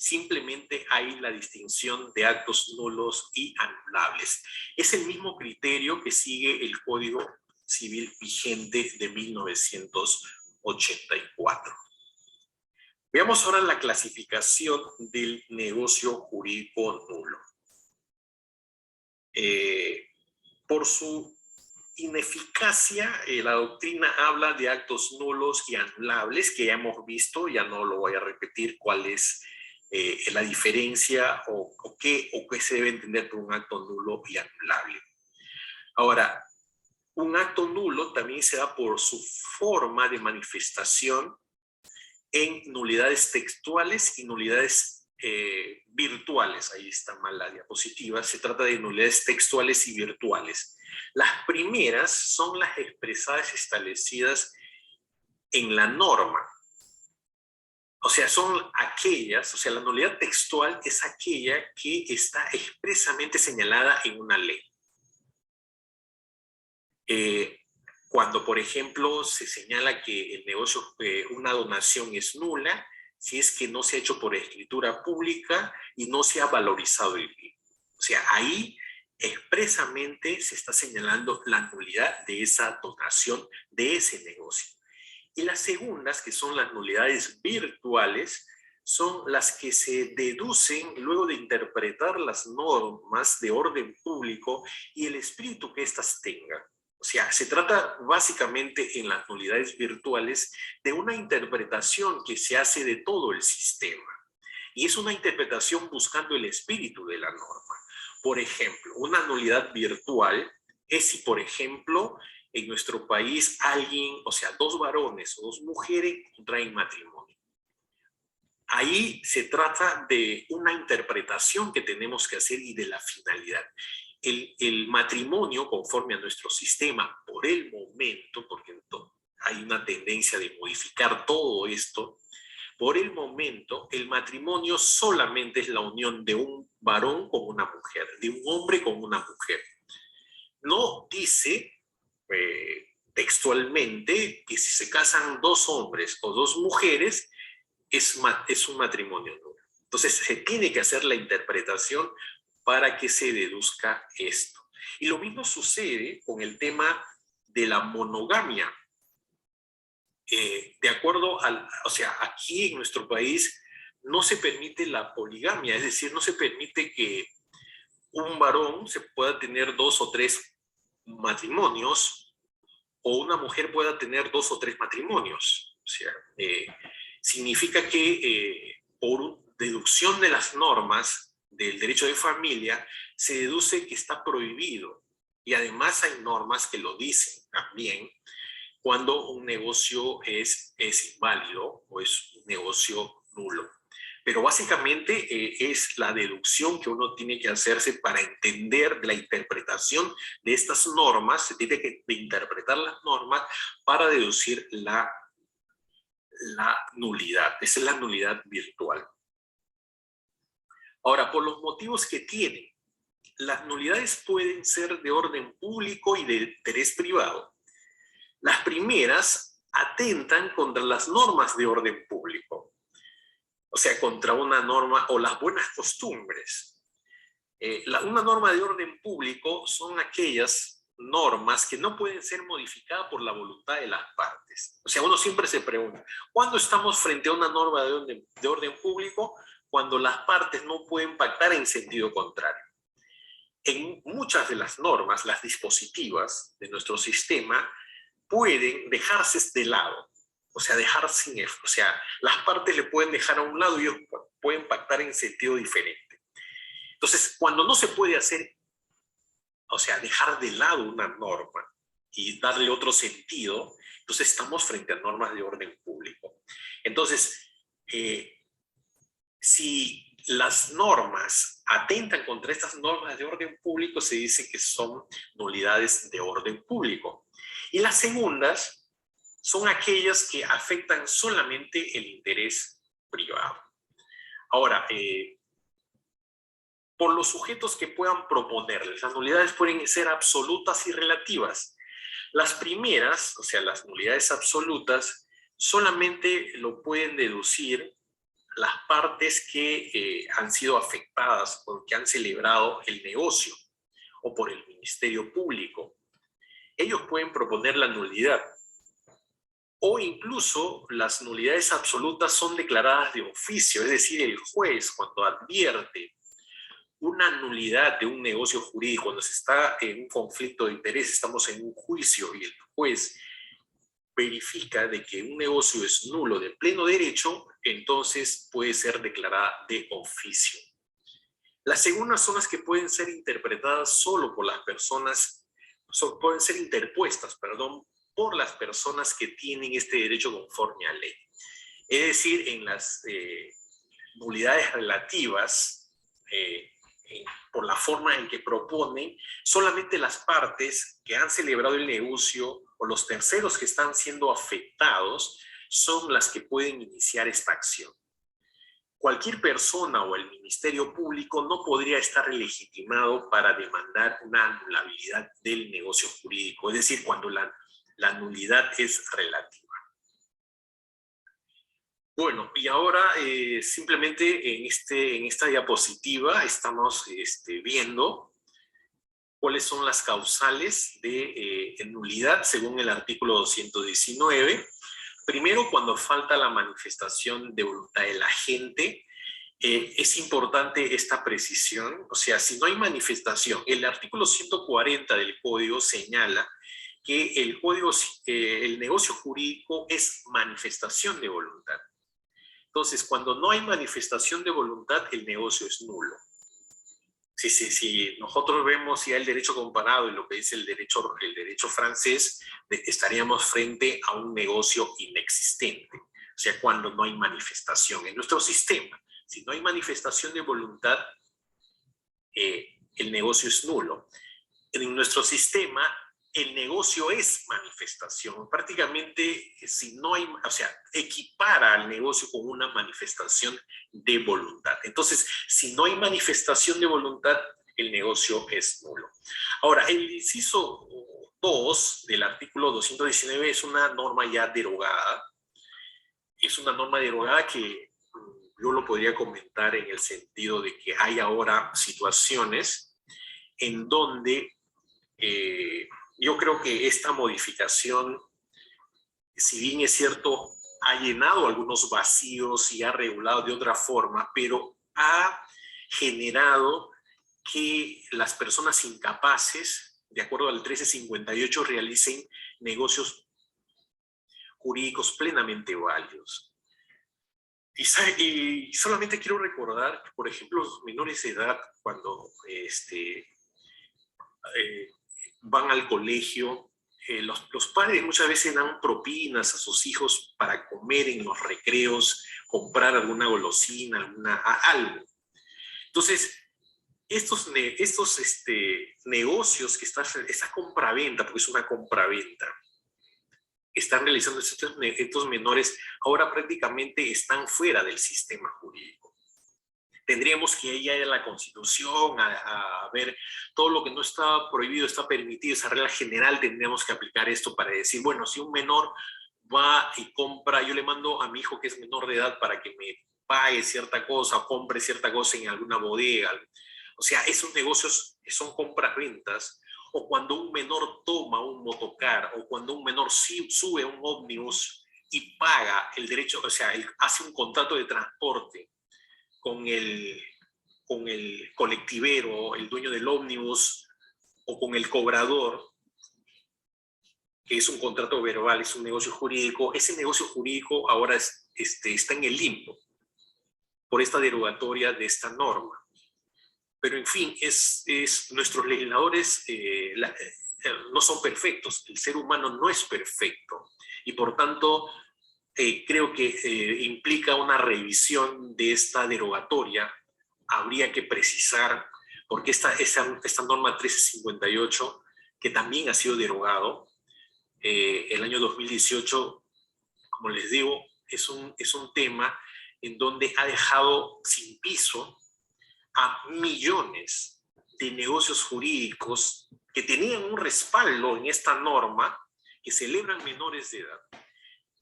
simplemente hay la distinción de actos nulos y anulables. Es el mismo criterio que sigue el Código Civil vigente de 1984. Veamos ahora la clasificación del negocio jurídico nulo. Por su ineficacia, la doctrina habla de actos nulos y anulables, que ya hemos visto, ya no lo voy a repetir cuál es la diferencia o qué se debe entender por un acto nulo y anulable. Ahora, un acto nulo también se da por su forma de manifestación en nulidades textuales y nulidades virtuales. Ahí está mal la diapositiva. Se trata de nulidades textuales y virtuales. Las primeras son las expresadas establecidas en la norma. O sea, son aquellas, o sea, la nulidad textual es aquella que está expresamente señalada en una ley. Cuando, por ejemplo, se señala que el negocio, una donación es nula, si es que no se ha hecho por escritura pública y no se ha valorizado el bien. O sea, ahí expresamente se está señalando la nulidad de esa donación, de ese negocio. Y las segundas, que son las nulidades virtuales, son las que se deducen luego de interpretar las normas de orden público y el espíritu que éstas tengan. O sea, se trata básicamente en las nulidades virtuales de una interpretación que se hace de todo el sistema. Y es una interpretación buscando el espíritu de la norma. Por ejemplo, una nulidad virtual es si, por ejemplo, en nuestro país alguien, o sea, dos varones o dos mujeres contraen matrimonio. Ahí se trata de una interpretación que tenemos que hacer y de la finalidad. El matrimonio, conforme a nuestro sistema, por el momento, porque hay una tendencia de modificar todo esto, por el momento, el matrimonio solamente es la unión de un varón con una mujer, de un hombre con una mujer. No dice textualmente que si se casan dos hombres o dos mujeres, es un matrimonio nulo. Entonces, se tiene que hacer la interpretación para que se deduzca esto. Y lo mismo sucede con el tema de la monogamia. de acuerdo o sea, aquí en nuestro país no se permite la poligamia, es decir, no se permite que un varón se pueda tener 2 o 3 matrimonios o una mujer pueda tener 2 o 3 matrimonios. O sea, significa que por deducción de las normas del derecho de familia se deduce que está prohibido. Y además hay normas que lo dicen también cuando un negocio es inválido o es un negocio nulo. Pero básicamente es la deducción que uno tiene que hacerse para entender la interpretación de estas normas. Se tiene que interpretar las normas para deducir la nulidad. Esa es la nulidad virtual. Ahora, por los motivos que tienen, las nulidades pueden ser de orden público y de interés privado. Las primeras atentan contra las normas de orden público, o sea, contra una norma o las buenas costumbres. Una norma de orden público son aquellas normas que no pueden ser modificadas por la voluntad de las partes. O sea, uno siempre se pregunta, ¿cuándo estamos frente a una norma de orden público? Cuando las partes no pueden pactar en sentido contrario. En muchas de las normas, las dispositivas de nuestro sistema, pueden dejarse de lado, o sea, las partes le pueden dejar a un lado y ellos pueden pactar en sentido diferente. Entonces, cuando no se puede hacer, o sea, dejar de lado una norma y darle otro sentido, entonces estamos frente a normas de orden público. Entonces, si las normas atentan contra estas normas de orden público, se dice que son nulidades de orden público. Y las segundas son aquellas que afectan solamente el interés privado. Ahora, por los sujetos que puedan proponerles, las nulidades pueden ser absolutas y relativas. Las primeras, o sea, las nulidades absolutas, solamente lo pueden deducir las partes que han sido afectadas porque han celebrado el negocio o por el Ministerio Público. Ellos pueden proponer la nulidad. O incluso las nulidades absolutas son declaradas de oficio, es decir, el juez cuando advierte una nulidad de un negocio jurídico, cuando se está en un conflicto de interés, estamos en un juicio y el juez verifica de que un negocio es nulo de pleno derecho, entonces puede ser declarada de oficio. Las segundas son las que pueden ser interpretadas solo por las personas, pueden ser interpuestas, perdón, por las personas que tienen este derecho conforme a ley. Es decir, en las nulidades relativas, por la forma en que proponen, solamente las partes que han celebrado el negocio o los terceros que están siendo afectados son las que pueden iniciar esta acción. Cualquier persona o el Ministerio Público no podría estar legitimado para demandar una anulabilidad del negocio jurídico, es decir, cuando la nulidad es relativa. Bueno, y ahora simplemente en esta diapositiva estamos viendo cuáles son las causales de nulidad según el artículo 219. Primero, cuando falta la manifestación de voluntad del agente, es importante esta precisión, o sea, si no hay manifestación, el artículo 140 del Código señala que el negocio jurídico es manifestación de voluntad. Entonces, cuando no hay manifestación de voluntad, el negocio es nulo. Si nosotros vemos ya el derecho comparado y lo que dice el derecho francés, estaríamos frente a un negocio inexistente. O sea, cuando no hay manifestación en nuestro sistema. Si no hay manifestación de voluntad, el negocio es nulo. En nuestro sistema, el negocio es manifestación. Prácticamente, si no hay, o sea, equipara al negocio con una manifestación de voluntad. Entonces, si no hay manifestación de voluntad, el negocio es nulo. Ahora, el inciso 2 del artículo 219 es una norma ya derogada. Es una norma derogada que yo lo podría comentar en el sentido de que hay ahora situaciones en donde yo creo que esta modificación si bien es cierto, ha llenado algunos vacíos y ha regulado de otra forma, pero ha generado que las personas incapaces, de acuerdo al 1358, realicen negocios jurídicos plenamente válidos. Y solamente quiero recordar que, por ejemplo, los menores de edad, cuando van al colegio, los padres muchas veces dan propinas a sus hijos para comer en los recreos, comprar alguna golosina, algo. Entonces, estos negocios que esta compraventa, porque es una compraventa, están realizando estos menores, ahora prácticamente están fuera del sistema jurídico. Tendríamos que ir a la Constitución a ver todo lo que no está prohibido, está permitido, esa regla general. Tendríamos que aplicar esto para decir, bueno, si un menor va y compra, yo le mando a mi hijo que es menor de edad para que me pague cierta cosa o compre cierta cosa en alguna bodega. O sea, esos negocios son compras-ventas. O cuando un menor toma un motocar, o cuando un menor sube a un ómnibus y paga el derecho, o sea, él hace un contrato de transporte con el colectivero, el dueño del ómnibus, o con el cobrador, que es un contrato verbal, es un negocio jurídico. Ese negocio jurídico ahora está en el limbo por esta derogatoria de esta norma. Pero en fin, nuestros legisladores no son perfectos, el ser humano no es perfecto, y por tanto creo que implica una revisión de esta derogatoria. Habría que precisar, porque esta norma 1358, que también ha sido derogado, el año 2018, como les digo, es un tema en donde ha dejado sin piso a millones de negocios jurídicos que tenían un respaldo en esta norma, que celebran menores de edad.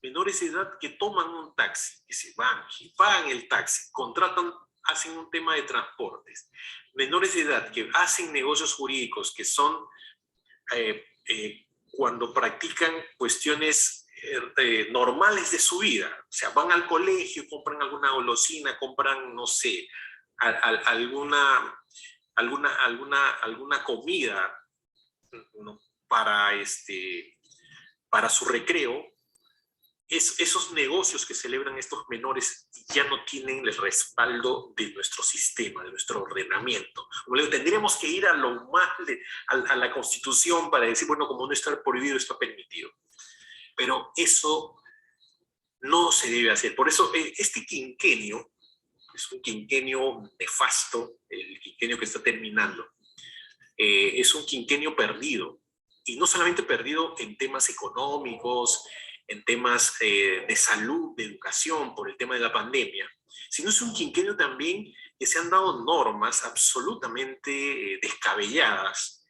Menores de edad que toman un taxi, que se van y pagan el taxi, contratan, hacen un tema de transportes. Menores de edad que hacen negocios jurídicos que son cuando practican cuestiones normales de su vida. O sea, van al colegio, compran alguna golosina, compran, no sé, alguna comida, ¿no?, para su recreo. Esos negocios que celebran estos menores ya no tienen el respaldo de nuestro sistema, de nuestro ordenamiento. Como le digo, tendríamos que ir a lo más a la Constitución para decir, bueno, como no está prohibido, está permitido. Pero eso no se debe hacer. Por eso este quinquenio es un quinquenio nefasto, el quinquenio que está terminando. Es un quinquenio perdido. Y no solamente perdido en temas económicos, en temas de salud, de educación, por el tema de la pandemia, sino es un quinquenio también que se han dado normas absolutamente descabelladas.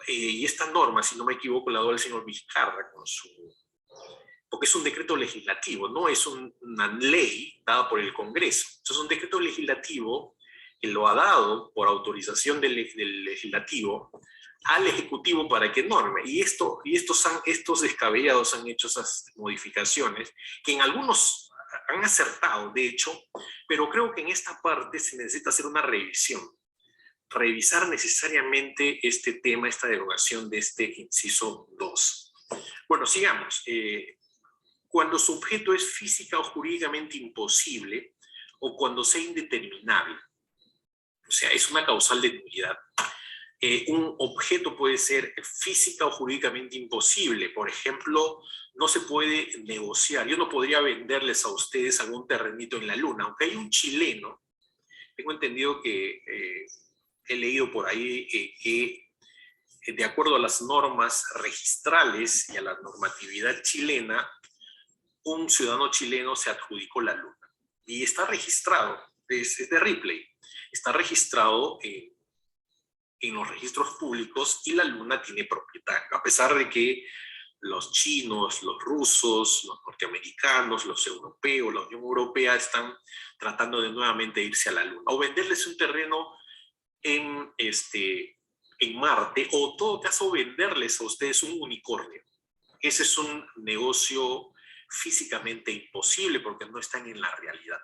Y esta norma, si no me equivoco, la dio el señor Vizcarra porque es un decreto legislativo, no es una ley dada por el Congreso. Entonces, es un decreto legislativo que lo ha dado por autorización del legislativo al Ejecutivo para que norme. Y estos descabellados han hecho esas modificaciones, que en algunos han acertado, de hecho, pero creo que en esta parte se necesita hacer una revisión. Revisar necesariamente este tema, esta derogación de este inciso 2. Bueno, sigamos. Cuando su objeto es física o jurídicamente imposible, o cuando sea indeterminable. O sea, es una causal de nulidad. Un objeto puede ser física o jurídicamente imposible. Por ejemplo, no se puede negociar. Yo no podría venderles a ustedes algún terrenito en la luna, aunque hay un chileno, tengo entendido que he leído por ahí que de acuerdo a las normas registrales y a la normatividad chilena, un ciudadano chileno se adjudicó la luna y está registrado, es de Ripley, está registrado en los registros públicos, y la luna tiene propietario, a pesar de que los chinos, los rusos, los norteamericanos, los europeos, la Unión Europea están tratando de nuevamente irse a la luna, o venderles un terreno en Marte, o en todo caso venderles a ustedes un unicornio. Ese es un negocio físicamente imposible porque no están en la realidad.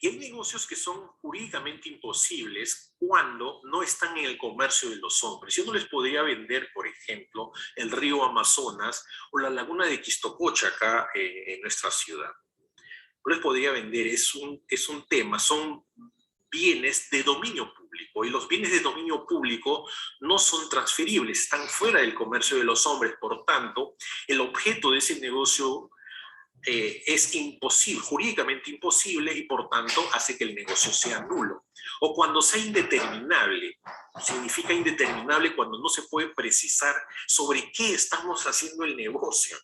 Y hay negocios que son jurídicamente imposibles cuando no están en el comercio de los hombres. Yo no les podría vender, por ejemplo, el río Amazonas o la laguna de Quistococha acá en nuestra ciudad. No les podría vender, es un tema, son bienes de dominio público y los bienes de dominio público no son transferibles, están fuera del comercio de los hombres. Por tanto, el objeto de ese negocio es imposible, jurídicamente imposible, y por tanto hace que el negocio sea nulo. O cuando sea indeterminable, significa indeterminable cuando no se puede precisar sobre qué estamos haciendo el negocio.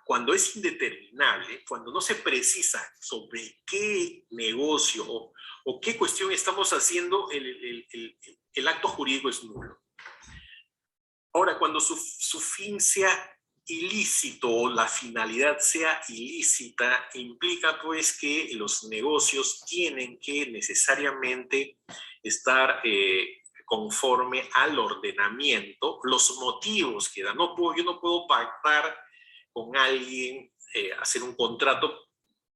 Cuando es indeterminable, cuando no se precisa sobre qué negocio o qué cuestión estamos haciendo, el acto jurídico es nulo. Ahora, cuando su fin sea ilícito o la finalidad sea ilícita, implica pues que los negocios tienen que necesariamente estar conforme al ordenamiento, los motivos que dan. Yo no puedo pactar con alguien, hacer un contrato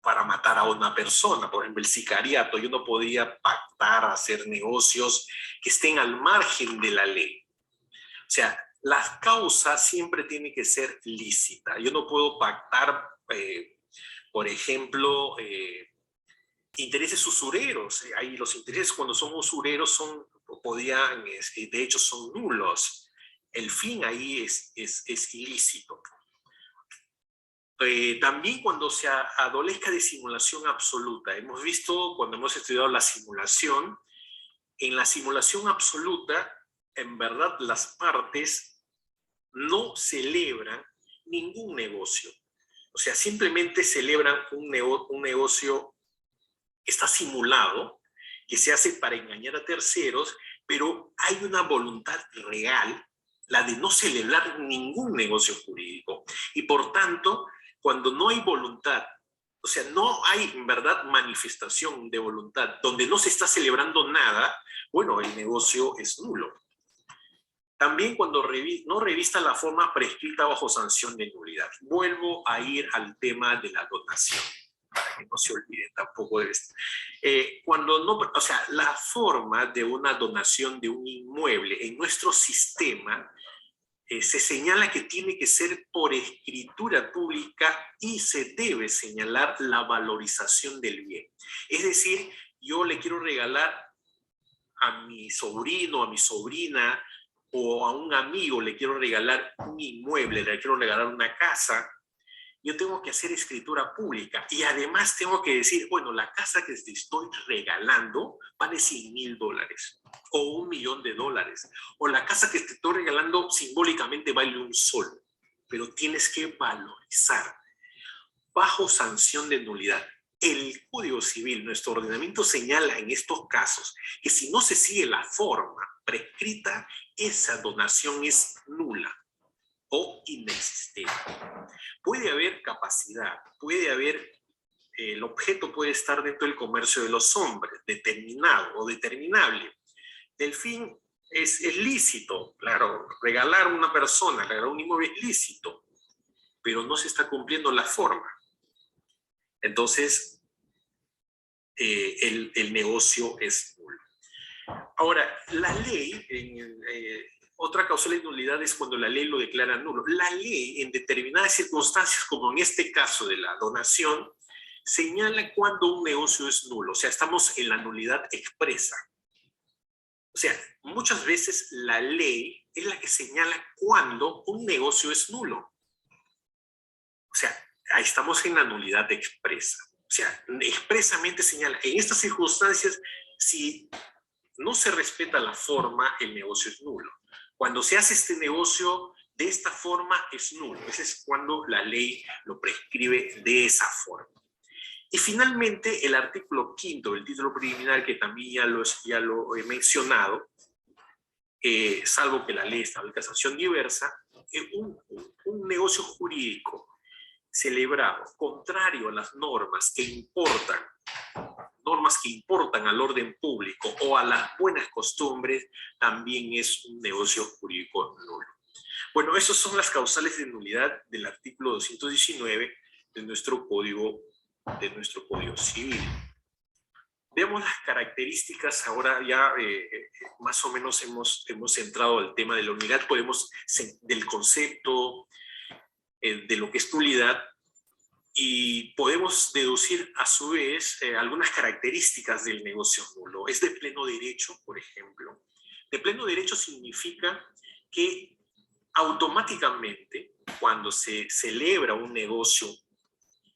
para matar a una persona, por ejemplo, el sicariato. Yo no podría pactar, hacer negocios que estén al margen de la ley. O sea, la causa siempre tiene que ser lícita. Yo no puedo pactar, por ejemplo, intereses usureros. Ahí los intereses cuando son usureros de hecho son nulos. El fin ahí es ilícito. También cuando se adolezca de simulación absoluta. Hemos visto cuando hemos estudiado la simulación, en la simulación absoluta, en verdad las partes no celebran ningún negocio. O sea, simplemente celebran un negocio que está simulado, que se hace para engañar a terceros, pero hay una voluntad real, la de no celebrar ningún negocio jurídico. Y por tanto, cuando no hay voluntad, o sea, no hay en verdad manifestación de voluntad, donde no se está celebrando nada, bueno, el negocio es nulo. También cuando no revista la forma prescrita bajo sanción de nulidad. Vuelvo a ir al tema de la donación, para que no se olviden tampoco de esto. La forma de una donación de un inmueble en nuestro sistema se señala que tiene que ser por escritura pública y se debe señalar la valorización del bien. Es decir, yo le quiero regalar a mi sobrino, a mi sobrina, o a un amigo le quiero regalar un inmueble, le quiero regalar una casa, yo tengo que hacer escritura pública y además tengo que decir, bueno, la casa que te estoy regalando vale $100,000 o $1,000,000, o la casa que te estoy regalando simbólicamente vale $1 sol, pero tienes que valorizar bajo sanción de nulidad. El Código Civil, nuestro ordenamiento señala en estos casos que si no se sigue la forma prescrita, esa donación es nula o inexistente. Puede haber capacidad, el objeto puede estar dentro del comercio de los hombres, determinado o determinable. El fin es lícito, claro, regalar a una persona, regalar un inmueble es lícito, pero no se está cumpliendo la forma. Entonces, el negocio es nulo. Ahora, la ley, otra causal de nulidad es cuando la ley lo declara nulo. La ley, en determinadas circunstancias, como en este caso de la donación, señala cuando un negocio es nulo. O sea, estamos en la nulidad expresa. O sea, muchas veces la ley es la que señala cuando un negocio es nulo. O sea, ahí estamos en la nulidad expresa. O sea, expresamente señala, en estas circunstancias, si no se respeta la forma, el negocio es nulo. Cuando se hace este negocio de esta forma, es nulo. Ese es cuando la ley lo prescribe de esa forma. Y finalmente, el artículo 5 del título preliminar, que también ya lo he mencionado, salvo que la ley establezca sanción diversa, un negocio jurídico celebrado contrario a las normas que importan al orden público o a las buenas costumbres, también es un negocio jurídico nulo. Bueno, esas son las causales de nulidad del artículo 219 de nuestro Código Civil. Veamos las características, ahora ya más o menos hemos entrado al tema de la nulidad, del concepto de lo que es nulidad, y podemos deducir a su vez algunas características del negocio nulo. Es de pleno derecho, por ejemplo. De pleno derecho significa que automáticamente, cuando se celebra un negocio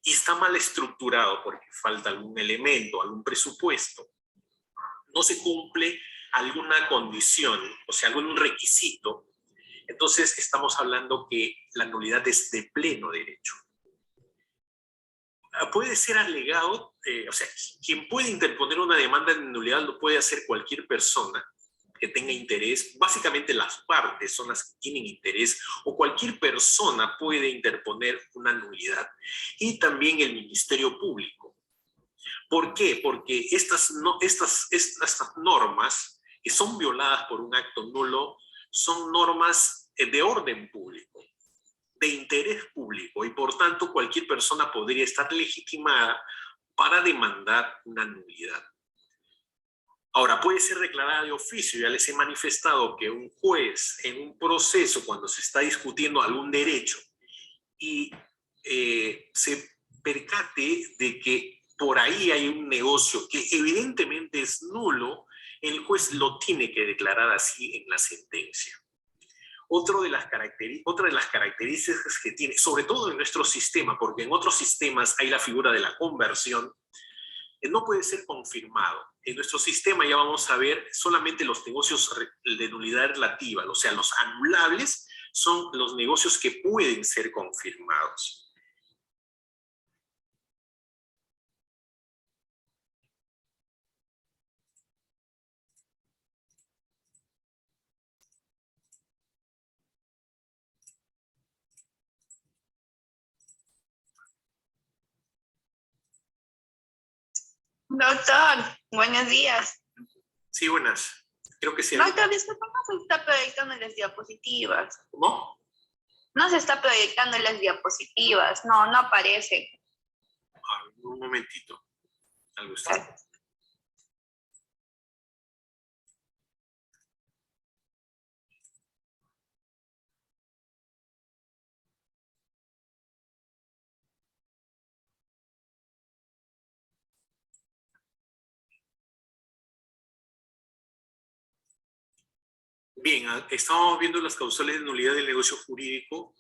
y está mal estructurado porque falta algún elemento, algún presupuesto, no se cumple alguna condición, o sea, algún requisito, entonces estamos hablando que la nulidad es de pleno derecho. Puede ser alegado, o sea, quien puede interponer una demanda de nulidad lo puede hacer cualquier persona que tenga interés. Básicamente las partes son las que tienen interés, o cualquier persona puede interponer una nulidad, y también el Ministerio Público. ¿Por qué? Porque estas normas que son violadas por un acto nulo son normas de orden público, de interés público, y por tanto cualquier persona podría estar legitimada para demandar una nulidad. Ahora, puede ser declarada de oficio. Ya les he manifestado que un juez en un proceso, cuando se está discutiendo algún derecho y se percate de que por ahí hay un negocio que evidentemente es nulo, el juez lo tiene que declarar así en la sentencia. Otra de las características que tiene, sobre todo en nuestro sistema, porque en otros sistemas hay la figura de la conversión, no puede ser confirmado. En nuestro sistema ya vamos a ver solamente los negocios de nulidad relativa, o sea, los anulables son los negocios que pueden ser confirmados. Doctor, buenos días. Sí, buenas. Creo que sí. Doctor, disculpa, no se está proyectando las diapositivas. ¿Cómo? No se está proyectando las diapositivas. No aparece. Un momentito. Algo está. Bien, estamos viendo las causales de nulidad del negocio jurídico.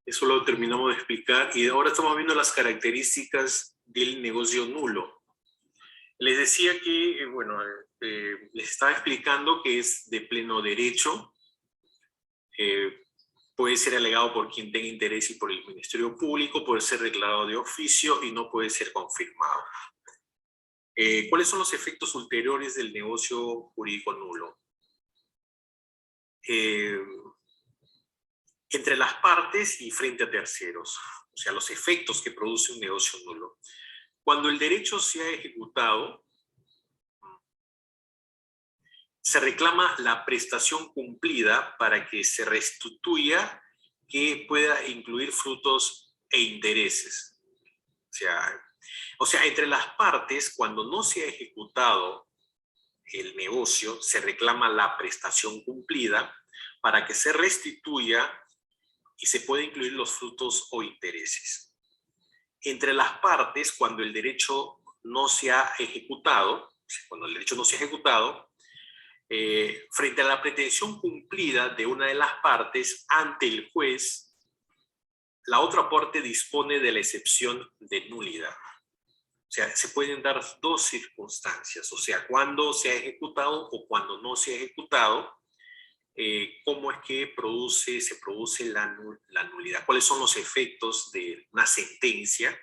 Eso lo terminamos de explicar. Y ahora estamos viendo las características del negocio nulo. Les decía que, bueno, les estaba explicando que es de pleno derecho. Puede ser alegado por quien tenga interés y por el Ministerio Público, puede ser declarado de oficio y no puede ser confirmado. ¿Cuáles son los efectos ulteriores del negocio jurídico nulo? Entre las partes y frente a terceros, o sea, los efectos que produce un negocio nulo. Cuando el derecho se ha ejecutado, se reclama la prestación cumplida para que se restituya, que pueda incluir frutos e intereses. O sea, entre las partes, cuando no se ha ejecutado el negocio, se reclama la prestación cumplida para que se restituya y se pueda incluir los frutos o intereses. Entre las partes, cuando el derecho no se ha ejecutado, frente a la pretensión cumplida de una de las partes ante el juez, la otra parte dispone de la excepción de nulidad. O sea, se pueden dar dos circunstancias, o sea, cuando se ha ejecutado o cuando no se ha ejecutado, cómo es que se produce la nulidad, cuáles son los efectos de una sentencia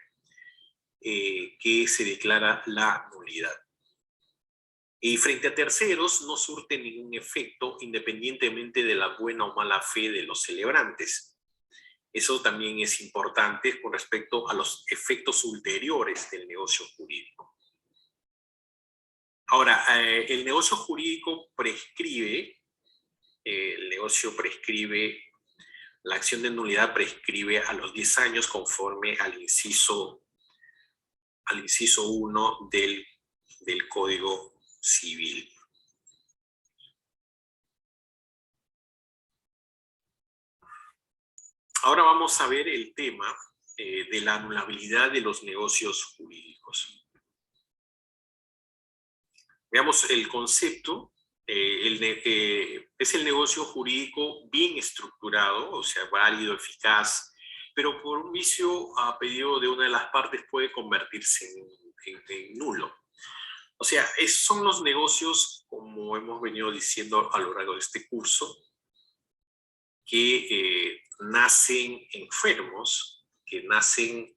que se declara la nulidad. Y frente a terceros no surte ningún efecto independientemente de la buena o mala fe de los celebrantes. Eso también es importante con respecto a los efectos ulteriores del negocio jurídico. Ahora, el negocio jurídico prescribe, La acción de nulidad prescribe a los 10 años conforme al inciso 1 del Código Civil. Ahora vamos a ver el tema de la anulabilidad de los negocios jurídicos. Veamos el concepto. Es el negocio jurídico bien estructurado, o sea, válido, eficaz, pero por un vicio a pedido de una de las partes puede convertirse en nulo. O sea, son los negocios, como hemos venido diciendo a lo largo de este curso, que nacen enfermos, que nacen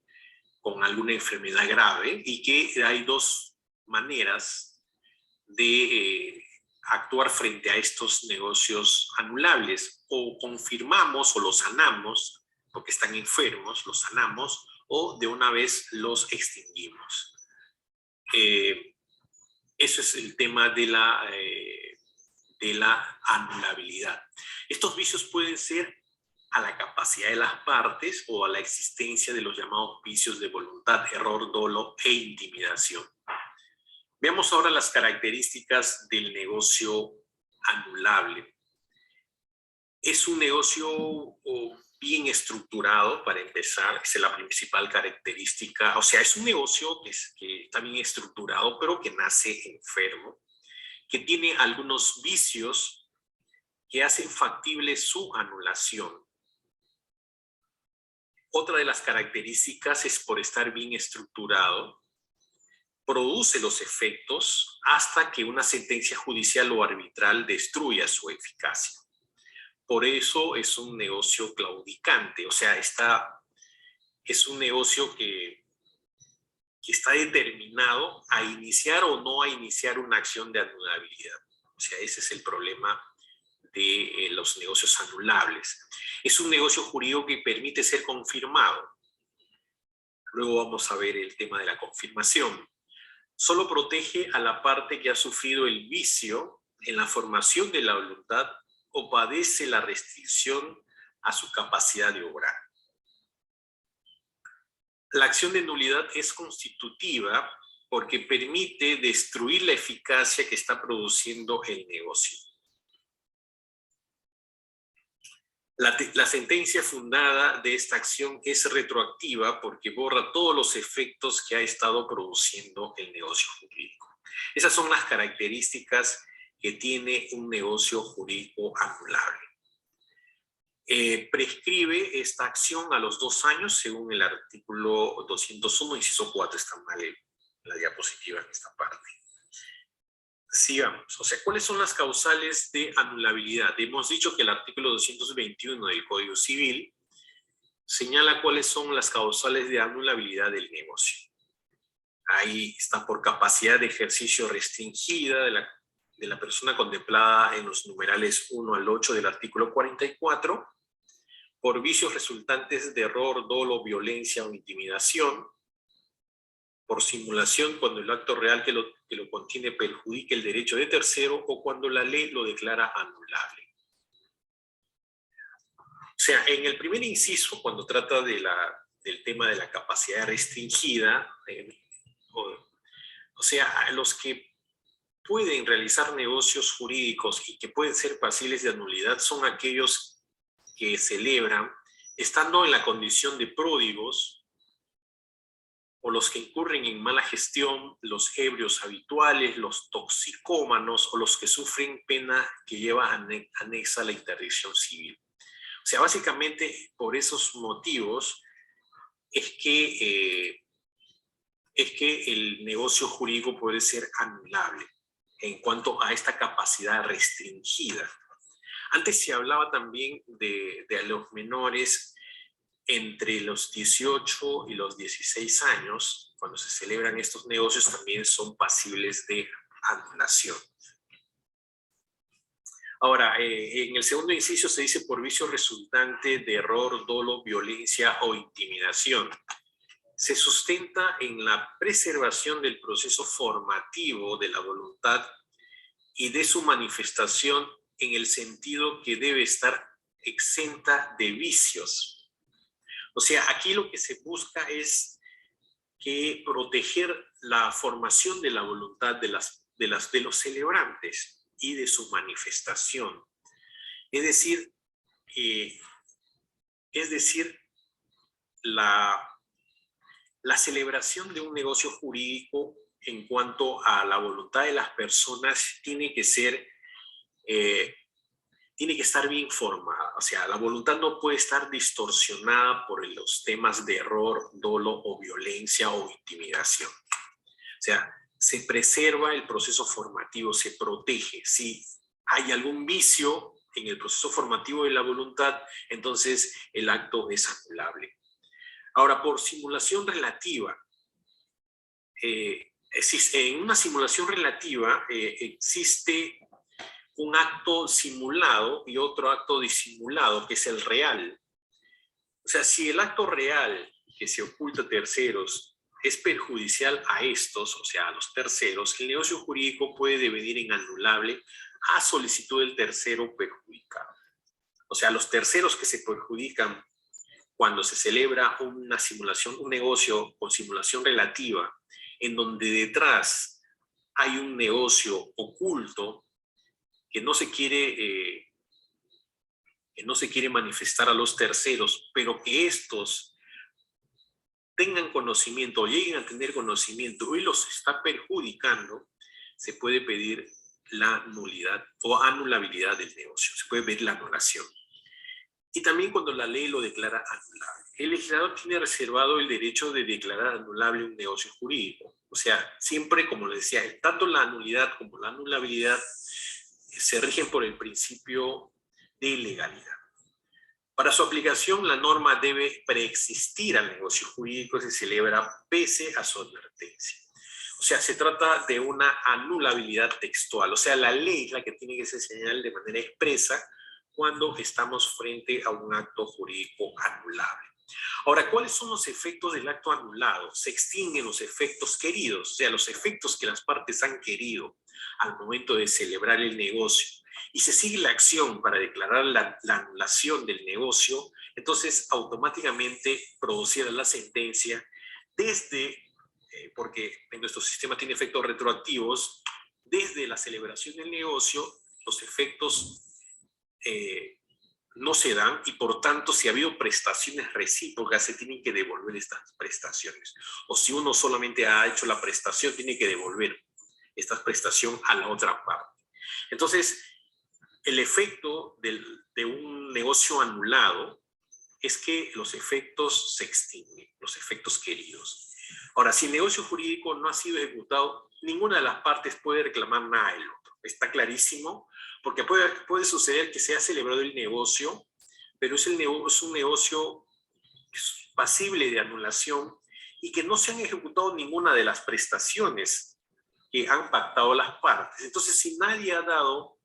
con alguna enfermedad grave y que hay dos maneras de actuar frente a estos negocios anulables. O confirmamos o los sanamos, porque están enfermos, los sanamos, o de una vez los extinguimos. Eso es el tema de la anulabilidad. Estos vicios pueden ser a la capacidad de las partes o a la existencia de los llamados vicios de voluntad, error, dolo e intimidación. Veamos ahora las características del negocio anulable. Es un negocio bien estructurado, para empezar, esa es la principal característica. O sea, es un negocio que está bien estructurado, pero que nace enfermo, que tiene algunos vicios que hacen factible su anulación. Otra de las características es por estar bien estructurado, produce los efectos hasta que una sentencia judicial o arbitral destruya su eficacia. Por eso es un negocio claudicante, o sea, es un negocio que está determinado a iniciar o no a iniciar una acción de anulabilidad. O sea, ese es el problema de los negocios anulables. Es un negocio jurídico que permite ser confirmado. Luego vamos a ver el tema de la confirmación. Solo protege a la parte que ha sufrido el vicio en la formación de la voluntad o padece la restricción a su capacidad de obrar. La acción de nulidad es constitutiva porque permite destruir la eficacia que está produciendo el negocio. La sentencia fundada de esta acción es retroactiva porque borra todos los efectos que ha estado produciendo el negocio jurídico. Esas son las características que tiene un negocio jurídico anulable. Prescribe esta acción a los 2 años según el artículo 201, inciso 4, está mal en la diapositiva en esta parte. Sigamos, o sea, ¿cuáles son las causales de anulabilidad? Hemos dicho que el artículo 221 del Código Civil señala cuáles son las causales de anulabilidad del negocio. Ahí está por capacidad de ejercicio restringida de la persona contemplada en los numerales 1 al 8 del artículo 44, por vicios resultantes de error, dolo, violencia o intimidación, por simulación cuando el acto real que lo contiene perjudique el derecho de tercero o cuando la ley lo declara anulable. O sea, en el primer inciso, cuando trata del tema de la capacidad restringida, o sea, los que pueden realizar negocios jurídicos y que pueden ser pasibles de anulidad son aquellos que celebran estando en la condición de pródigos, o los que incurren en mala gestión, los ebrios habituales, los toxicómanos o los que sufren pena que lleva anexa la interdicción civil. O sea, básicamente por esos motivos es que el negocio jurídico puede ser anulable en cuanto a esta capacidad restringida. Antes se hablaba también de los menores entre los 18 y los 16 años, cuando se celebran estos negocios, también son pasibles de anulación. Ahora, en el segundo inciso se dice por vicio resultante de error, dolo, violencia o intimidación. Se sustenta en la preservación del proceso formativo de la voluntad y de su manifestación en el sentido que debe estar exenta de vicios. O sea, aquí lo que se busca es que proteger la formación de la voluntad de los celebrantes y de su manifestación. Es decir, eh, la celebración de un negocio jurídico en cuanto a la voluntad de las personas tiene que estar bien formada. O sea, la voluntad no puede estar distorsionada por los temas de error, dolo o violencia o intimidación. O sea, se preserva el proceso formativo, se protege. Si hay algún vicio en el proceso formativo de la voluntad, entonces el acto es anulable. Ahora, por simulación relativa, en una simulación relativa existe un acto simulado y otro acto disimulado, que es el real. O sea, si el acto real que se oculta a terceros es perjudicial a estos, o sea, a los terceros, el negocio jurídico puede devenir inanulable a solicitud del tercero perjudicado. O sea, los terceros que se perjudican cuando se celebra una simulación, un negocio con simulación relativa, en donde detrás hay un negocio oculto que no se quiere manifestar a los terceros, pero que estos tengan conocimiento o lleguen a tener conocimiento y los está perjudicando, se puede pedir la nulidad o anulabilidad del negocio, se puede pedir la anulación. Y también cuando la ley lo declara anulable. El legislador tiene reservado el derecho de declarar anulable un negocio jurídico. O sea, siempre, como les decía, tanto la nulidad como la anulabilidad se rigen por el principio de legalidad. Para su aplicación, la norma debe preexistir al negocio jurídico que se celebra pese a su advertencia. O sea, se trata de una anulabilidad textual. O sea, la ley es la que tiene que ser señalada de manera expresa cuando estamos frente a un acto jurídico anulable. Ahora, ¿cuáles son los efectos del acto anulado? Se extinguen los efectos queridos, o sea, los efectos que las partes han querido al momento de celebrar el negocio, y se sigue la acción para declarar la anulación del negocio, entonces automáticamente producirá la sentencia porque en nuestro sistema tiene efectos retroactivos, desde la celebración del negocio, los efectos no se dan y por tanto si ha habido prestaciones recíprocas se tienen que devolver estas prestaciones, o si uno solamente ha hecho la prestación tiene que devolver esta prestación a la otra parte. Entonces el efecto de un negocio anulado es que los efectos se extinguen, los efectos queridos. Ahora, si el negocio jurídico no ha sido ejecutado, ninguna de las partes puede reclamar nada del otro. Está clarísimo, porque puede suceder que se ha celebrado el negocio, pero es un negocio pasible de anulación y que no se han ejecutado ninguna de las prestaciones que han pactado las partes. Entonces, si nadie ha dado,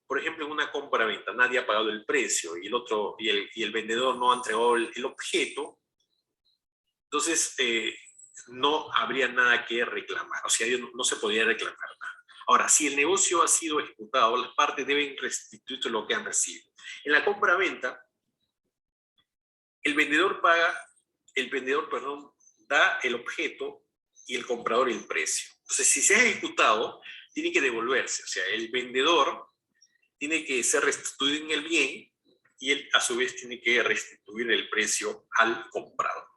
por ejemplo, en una compra-venta, nadie ha pagado el precio y el vendedor no ha entregado el objeto, entonces no habría nada que reclamar, o sea, no se podría reclamar nada. Ahora, si el negocio ha sido ejecutado, las partes deben restituir lo que han recibido. En la compra-venta, el vendedor da el objeto y el comprador el precio. Entonces, si se ha ejecutado, tiene que devolverse. O sea, el vendedor tiene que ser restituido en el bien y él, a su vez, tiene que restituir el precio al comprador.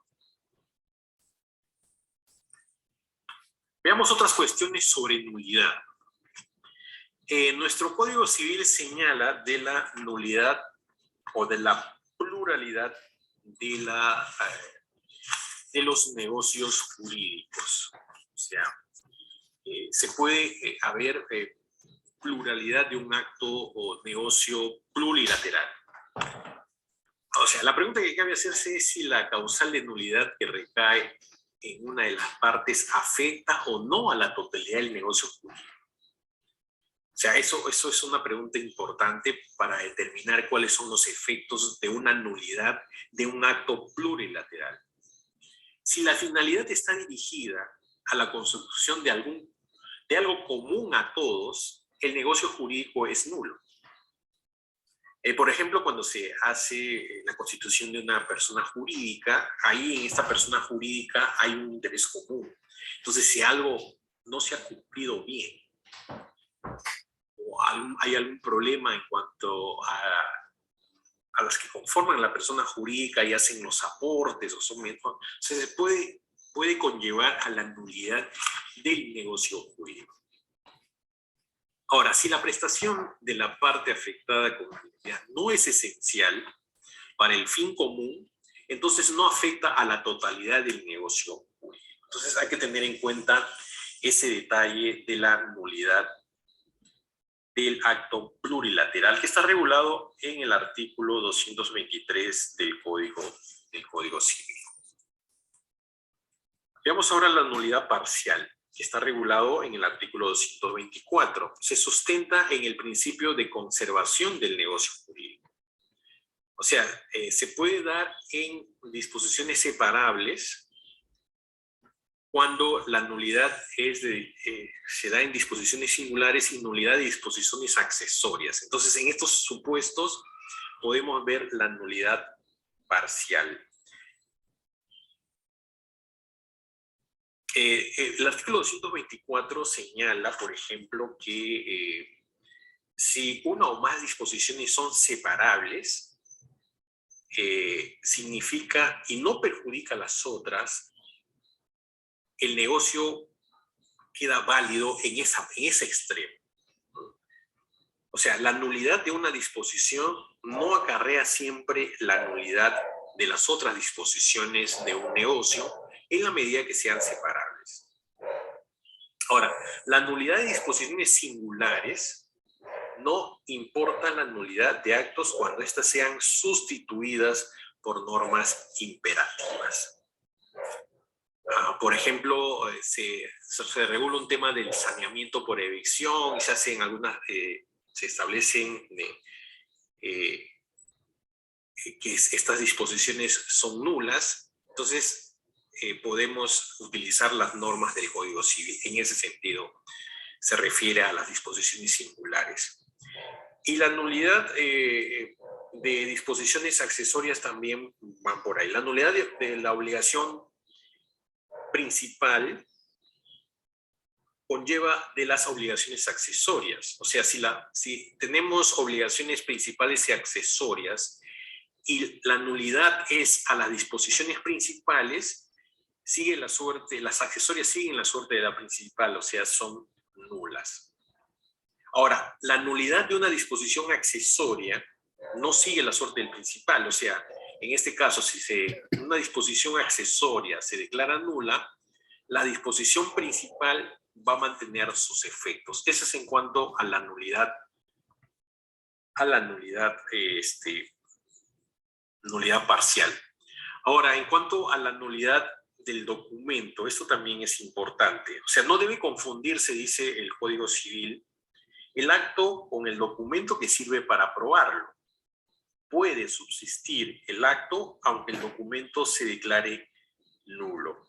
Veamos otras cuestiones sobre nulidad. Nuestro Código Civil señala de la nulidad o de la pluralidad de los negocios jurídicos. O sea, se puede haber pluralidad de un acto o negocio plurilateral. O sea, la pregunta que cabe hacerse es si la causal de nulidad que recae en una de las partes afecta o no a la totalidad del negocio jurídico. O sea, eso es una pregunta importante para determinar cuáles son los efectos de una nulidad de un acto plurilateral. Si la finalidad está dirigida a la consecución de algo común a todos, el negocio jurídico es nulo. Por ejemplo, cuando se hace la constitución de una persona jurídica, ahí en esta persona jurídica hay un interés común. Entonces, si algo no se ha cumplido bien, o hay algún problema en cuanto a las que conforman la persona jurídica y hacen los aportes, o son, se puede conllevar a la nulidad del negocio jurídico. Ahora, si la prestación de la parte afectada con nulidad no es esencial para el fin común, entonces no afecta a la totalidad del negocio jurídico. Entonces hay que tener en cuenta ese detalle de la nulidad del acto plurilateral que está regulado en el artículo 223 del Código Civil. Veamos ahora la nulidad parcial, que está regulado en el artículo 224. Se sustenta en el principio de conservación del negocio jurídico. O sea, se puede dar en disposiciones separables cuando la nulidad se da en disposiciones singulares y nulidad de disposiciones accesorias. Entonces, en estos supuestos podemos ver la nulidad parcial. El artículo 224 señala, por ejemplo, que si una o más disposiciones son separables, significa y no perjudica a las otras, el negocio queda válido en ese extremo. O sea, la nulidad de una disposición no acarrea siempre la nulidad de las otras disposiciones de un negocio en la medida que sean separables. Ahora, la nulidad de disposiciones singulares no importa la nulidad de actos cuando éstas sean sustituidas por normas imperativas. Por ejemplo, se regula un tema del saneamiento por evicción y se hacen se establecen que estas disposiciones son nulas. Entonces, podemos utilizar las normas del Código Civil. En ese sentido, se refiere a las disposiciones singulares. Y la nulidad de disposiciones accesorias también van por ahí. La nulidad de la obligación principal conlleva de las obligaciones accesorias. O sea, si tenemos obligaciones principales y accesorias y la nulidad es a las disposiciones principales, sigue la suerte, las accesorias siguen la suerte de la principal, o sea, son nulas. Ahora, la nulidad de una disposición accesoria no sigue la suerte del principal, o sea, en este caso, si una disposición accesoria se declara nula, la disposición principal va a mantener sus efectos. Eso es en cuanto a la nulidad, nulidad parcial. Ahora, en cuanto a la nulidad del documento, esto también es importante. O sea, no debe confundirse, dice el Código Civil, el acto con el documento que sirve para aprobarlo. Puede subsistir el acto aunque el documento se declare nulo.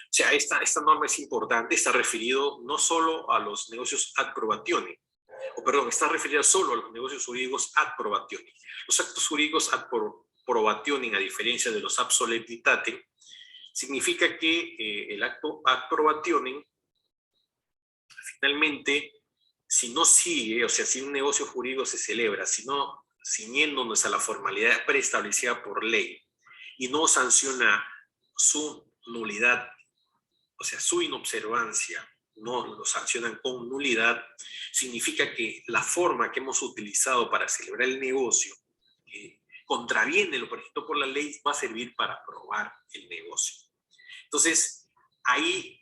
O sea, esta norma es importante, está referido no solo a los negocios ad probationem, está referida solo a los negocios jurídicos ad probationem. Los actos jurídicos ad probationem, a diferencia de los ab solemnitatem, significa que el acto ad probationem, finalmente, si no sigue, o sea, si un negocio jurídico se celebra, ciñéndonos a la formalidad preestablecida por ley y no sanciona su nulidad, o sea, su inobservancia, no lo sancionan con nulidad, significa que la forma que hemos utilizado para celebrar el negocio contraviene lo previsto por la ley, va a servir para aprobar el negocio. Entonces, ahí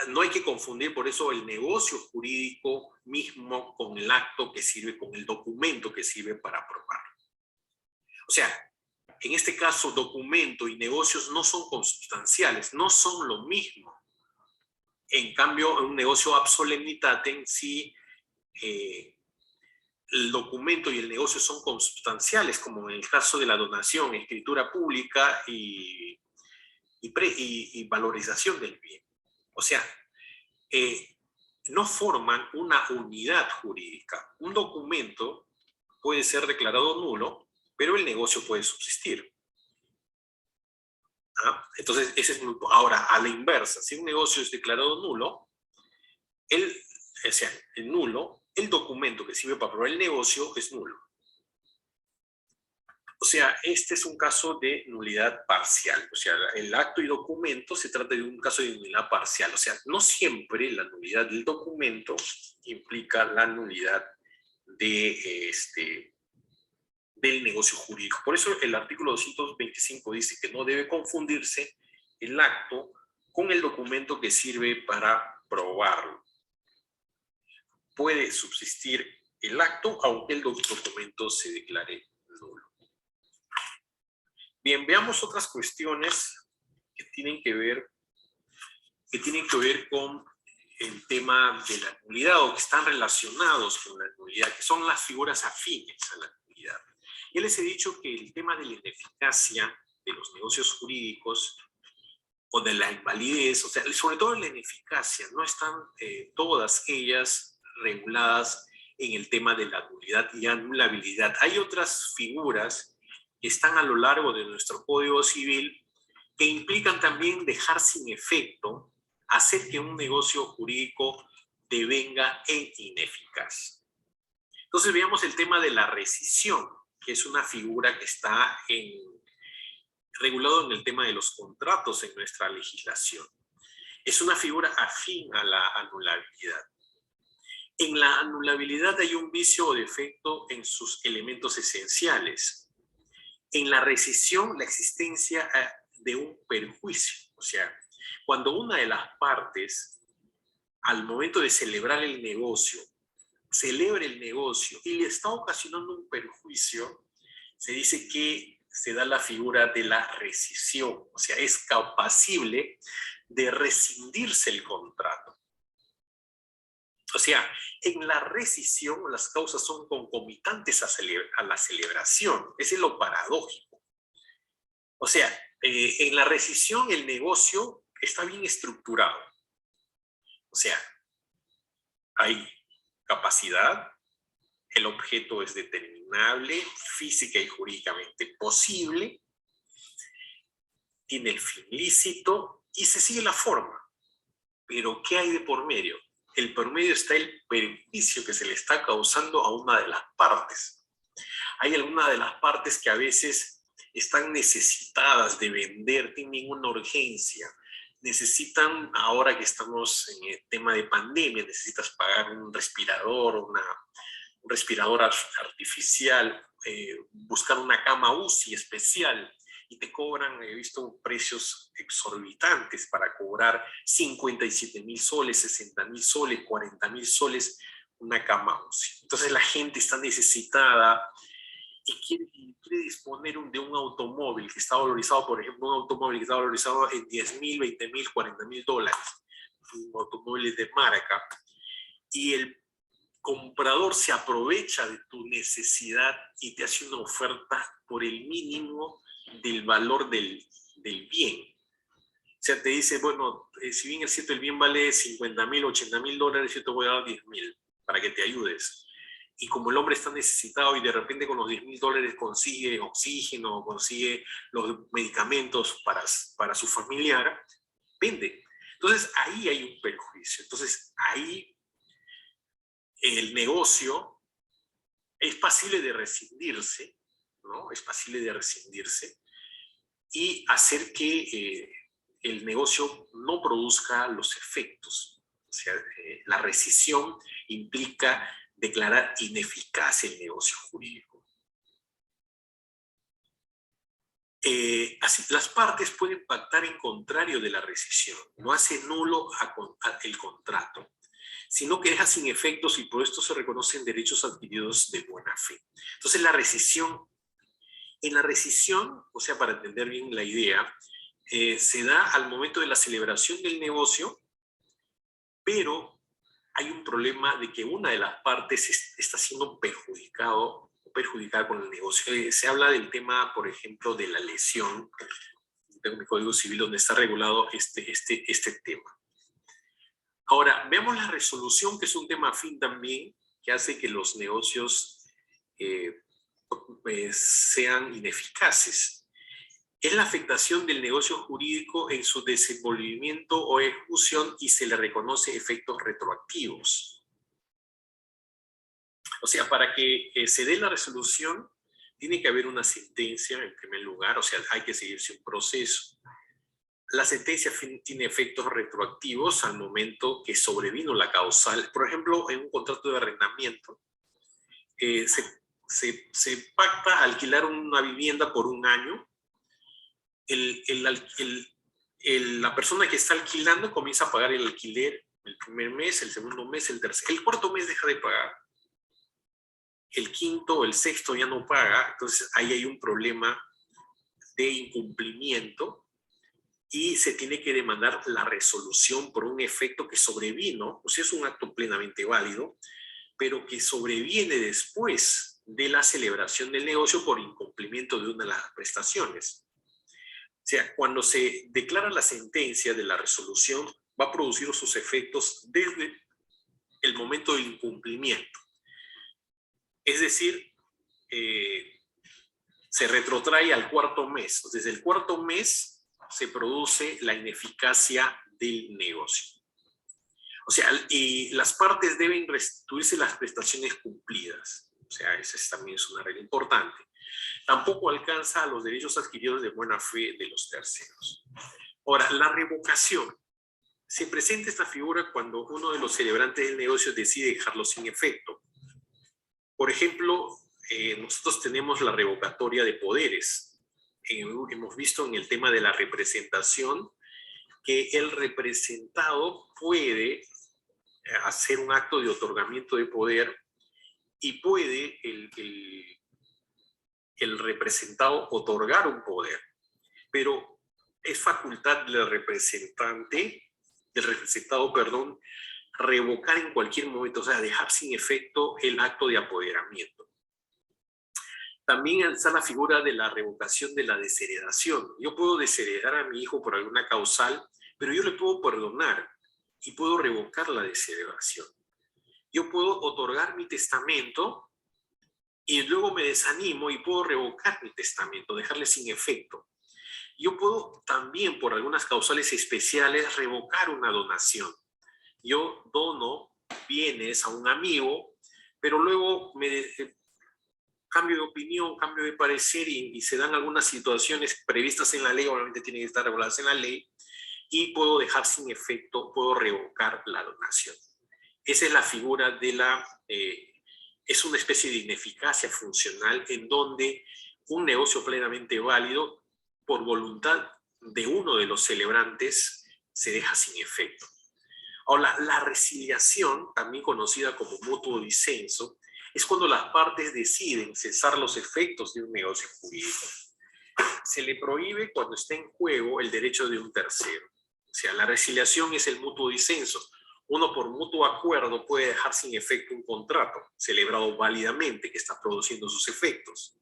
no hay que confundir por eso el negocio jurídico mismo con el acto que sirve, con el documento que sirve para aprobarlo. O sea, en este caso, documento y negocios no son consubstanciales, no son lo mismo. En cambio, en un negocio ab solemnitatem, sí, el documento y el negocio son consubstanciales, como en el caso de la donación, escritura pública y valorización del bien. O sea, no forman una unidad jurídica. Un documento puede ser declarado nulo, pero el negocio puede subsistir. ¿Ah? Entonces, ahora, a la inversa, si un negocio es declarado nulo, el documento que sirve para probar el negocio es nulo. O sea, este es un caso de nulidad parcial. O sea, el acto y documento se trata de un caso de nulidad parcial. O sea, no siempre la nulidad del documento implica la nulidad del negocio jurídico. Por eso el artículo 225 dice que no debe confundirse el acto con el documento que sirve para probarlo. Puede subsistir el acto aunque el documento se declare nulo. Bien, veamos otras cuestiones que tienen que ver con el tema de la nulidad o que están relacionados con la nulidad, que son las figuras afines a la nulidad. Ya les he dicho que el tema de la ineficacia de los negocios jurídicos o de la invalidez, o sea, sobre todo la ineficacia, no están todas ellas reguladas en el tema de la nulidad y anulabilidad. Hay otras figuras que están a lo largo de nuestro Código Civil que implican también dejar sin efecto, hacer que un negocio jurídico devenga ineficaz. Entonces veamos el tema de la rescisión, que es una figura que está regulado en el tema de los contratos en nuestra legislación. Es una figura afín a la anulabilidad. En la anulabilidad hay un vicio o defecto en sus elementos esenciales. En la rescisión, la existencia de un perjuicio. O sea, cuando una de las partes, al momento de celebrar el negocio, celebra el negocio y le está ocasionando un perjuicio, se dice que se da la figura de la rescisión. O sea, es capacible de rescindirse el contrato. O sea, en la rescisión las causas son concomitantes a la celebración. Ese es lo paradójico. O sea, en la rescisión el negocio está bien estructurado. O sea, hay capacidad, el objeto es determinable, física y jurídicamente posible, tiene el fin lícito y se sigue la forma. Pero ¿qué hay de por medio? El por medio está el perjuicio que se le está causando a una de las partes. Hay alguna de las partes que a veces están necesitadas de vender, tienen una urgencia, necesitan, ahora que estamos en el tema de pandemia, necesitas pagar un respirador, un respirador artificial, buscar una cama UCI especial, y te cobran, he visto precios exorbitantes para cobrar 57.000 soles, 60.000 soles, 40.000 soles una cama UCI. Entonces la gente está necesitada y quiere disponer de un automóvil que está valorizado, por ejemplo, un automóvil que está valorizado en 10.000, 20.000, 40.000 dólares, un automóvil de marca, y el comprador se aprovecha de tu necesidad y te hace una oferta por el mínimo del valor del bien. O sea, te dice, bueno, si bien es cierto el bien vale 50.000, 80.000 dólares, yo te voy a dar 10.000 para que te ayudes. Y como el hombre está necesitado y de repente con los 10.000 dólares consigue oxígeno, consigue los medicamentos para su familiar, vende. Entonces ahí hay un perjuicio. Entonces ahí el negocio es pasible de rescindirse, ¿no? Es pasible de rescindirse y hacer que el negocio no produzca los efectos. O sea, la rescisión implica declarar ineficaz el negocio jurídico. Así, las partes pueden pactar en contrario de la rescisión, no hace nulo el contrato, sino que deja sin efectos y por esto se reconocen derechos adquiridos de buena fe. Entonces la rescisión, en la rescisión, o sea, para entender bien la idea, se da al momento de la celebración del negocio, pero hay un problema de que una de las partes está siendo perjudicada con el negocio. Se habla del tema, por ejemplo, de la lesión. Tengo mi Código Civil donde está regulado este tema. Ahora, veamos la resolución, que es un tema afín también, que hace que los negocios sean ineficaces. Es la afectación del negocio jurídico en su desenvolvimiento o ejecución y se le reconoce efectos retroactivos. O sea, para que se dé la resolución, tiene que haber una sentencia en primer lugar, o sea, hay que seguirse un proceso. La sentencia tiene efectos retroactivos al momento que sobrevino la causal. Por ejemplo, en un contrato de arrendamiento, se pacta alquilar una vivienda por un año. La persona que está alquilando comienza a pagar el alquiler el primer mes, el segundo mes, el tercer. El cuarto mes deja de pagar. El quinto, el sexto ya no paga. Entonces ahí hay un problema de incumplimiento y se tiene que demandar la resolución por un efecto que sobrevino, o sea, es un acto plenamente válido, pero que sobreviene después de la celebración del negocio por incumplimiento de una de las prestaciones. O sea, cuando se declara la sentencia de la resolución, va a producir sus efectos desde el momento del incumplimiento. Es decir, se retrotrae al cuarto mes. Desde el cuarto mes se produce la ineficacia del negocio. O sea, y las partes deben restituirse las prestaciones cumplidas. O sea, esa también es una regla importante. Tampoco alcanza a los derechos adquiridos de buena fe de los terceros. Ahora, la revocación. Se presenta esta figura cuando uno de los celebrantes del negocio decide dejarlo sin efecto. Por ejemplo, nosotros tenemos la revocatoria de poderes. Hemos visto en el tema de la representación que el representado puede hacer un acto de otorgamiento de poder y puede el representado otorgar un poder, pero es facultad del representado, revocar en cualquier momento, o sea, dejar sin efecto el acto de apoderamiento. También está la figura de la revocación de la desheredación. Yo puedo desheredar a mi hijo por alguna causal, pero yo le puedo perdonar y puedo revocar la desheredación. Yo puedo otorgar mi testamento y luego me desanimo y puedo revocar mi testamento, dejarle sin efecto. Yo puedo también, por algunas causales especiales, revocar una donación. Yo dono bienes a un amigo, pero luego cambio de opinión, cambio de parecer y se dan algunas situaciones previstas en la ley, obviamente tienen que estar reguladas en la ley, y puedo dejar sin efecto, puedo revocar la donación. Esa es la figura de es una especie de ineficacia funcional en donde un negocio plenamente válido, por voluntad de uno de los celebrantes, se deja sin efecto. Ahora, la resiliación, también conocida como mutuo disenso, es cuando las partes deciden cesar los efectos de un negocio jurídico. Se le prohíbe cuando está en juego el derecho de un tercero. O sea, la resiliación es el mutuo disenso. Uno por mutuo acuerdo puede dejar sin efecto un contrato celebrado válidamente que está produciendo sus efectos.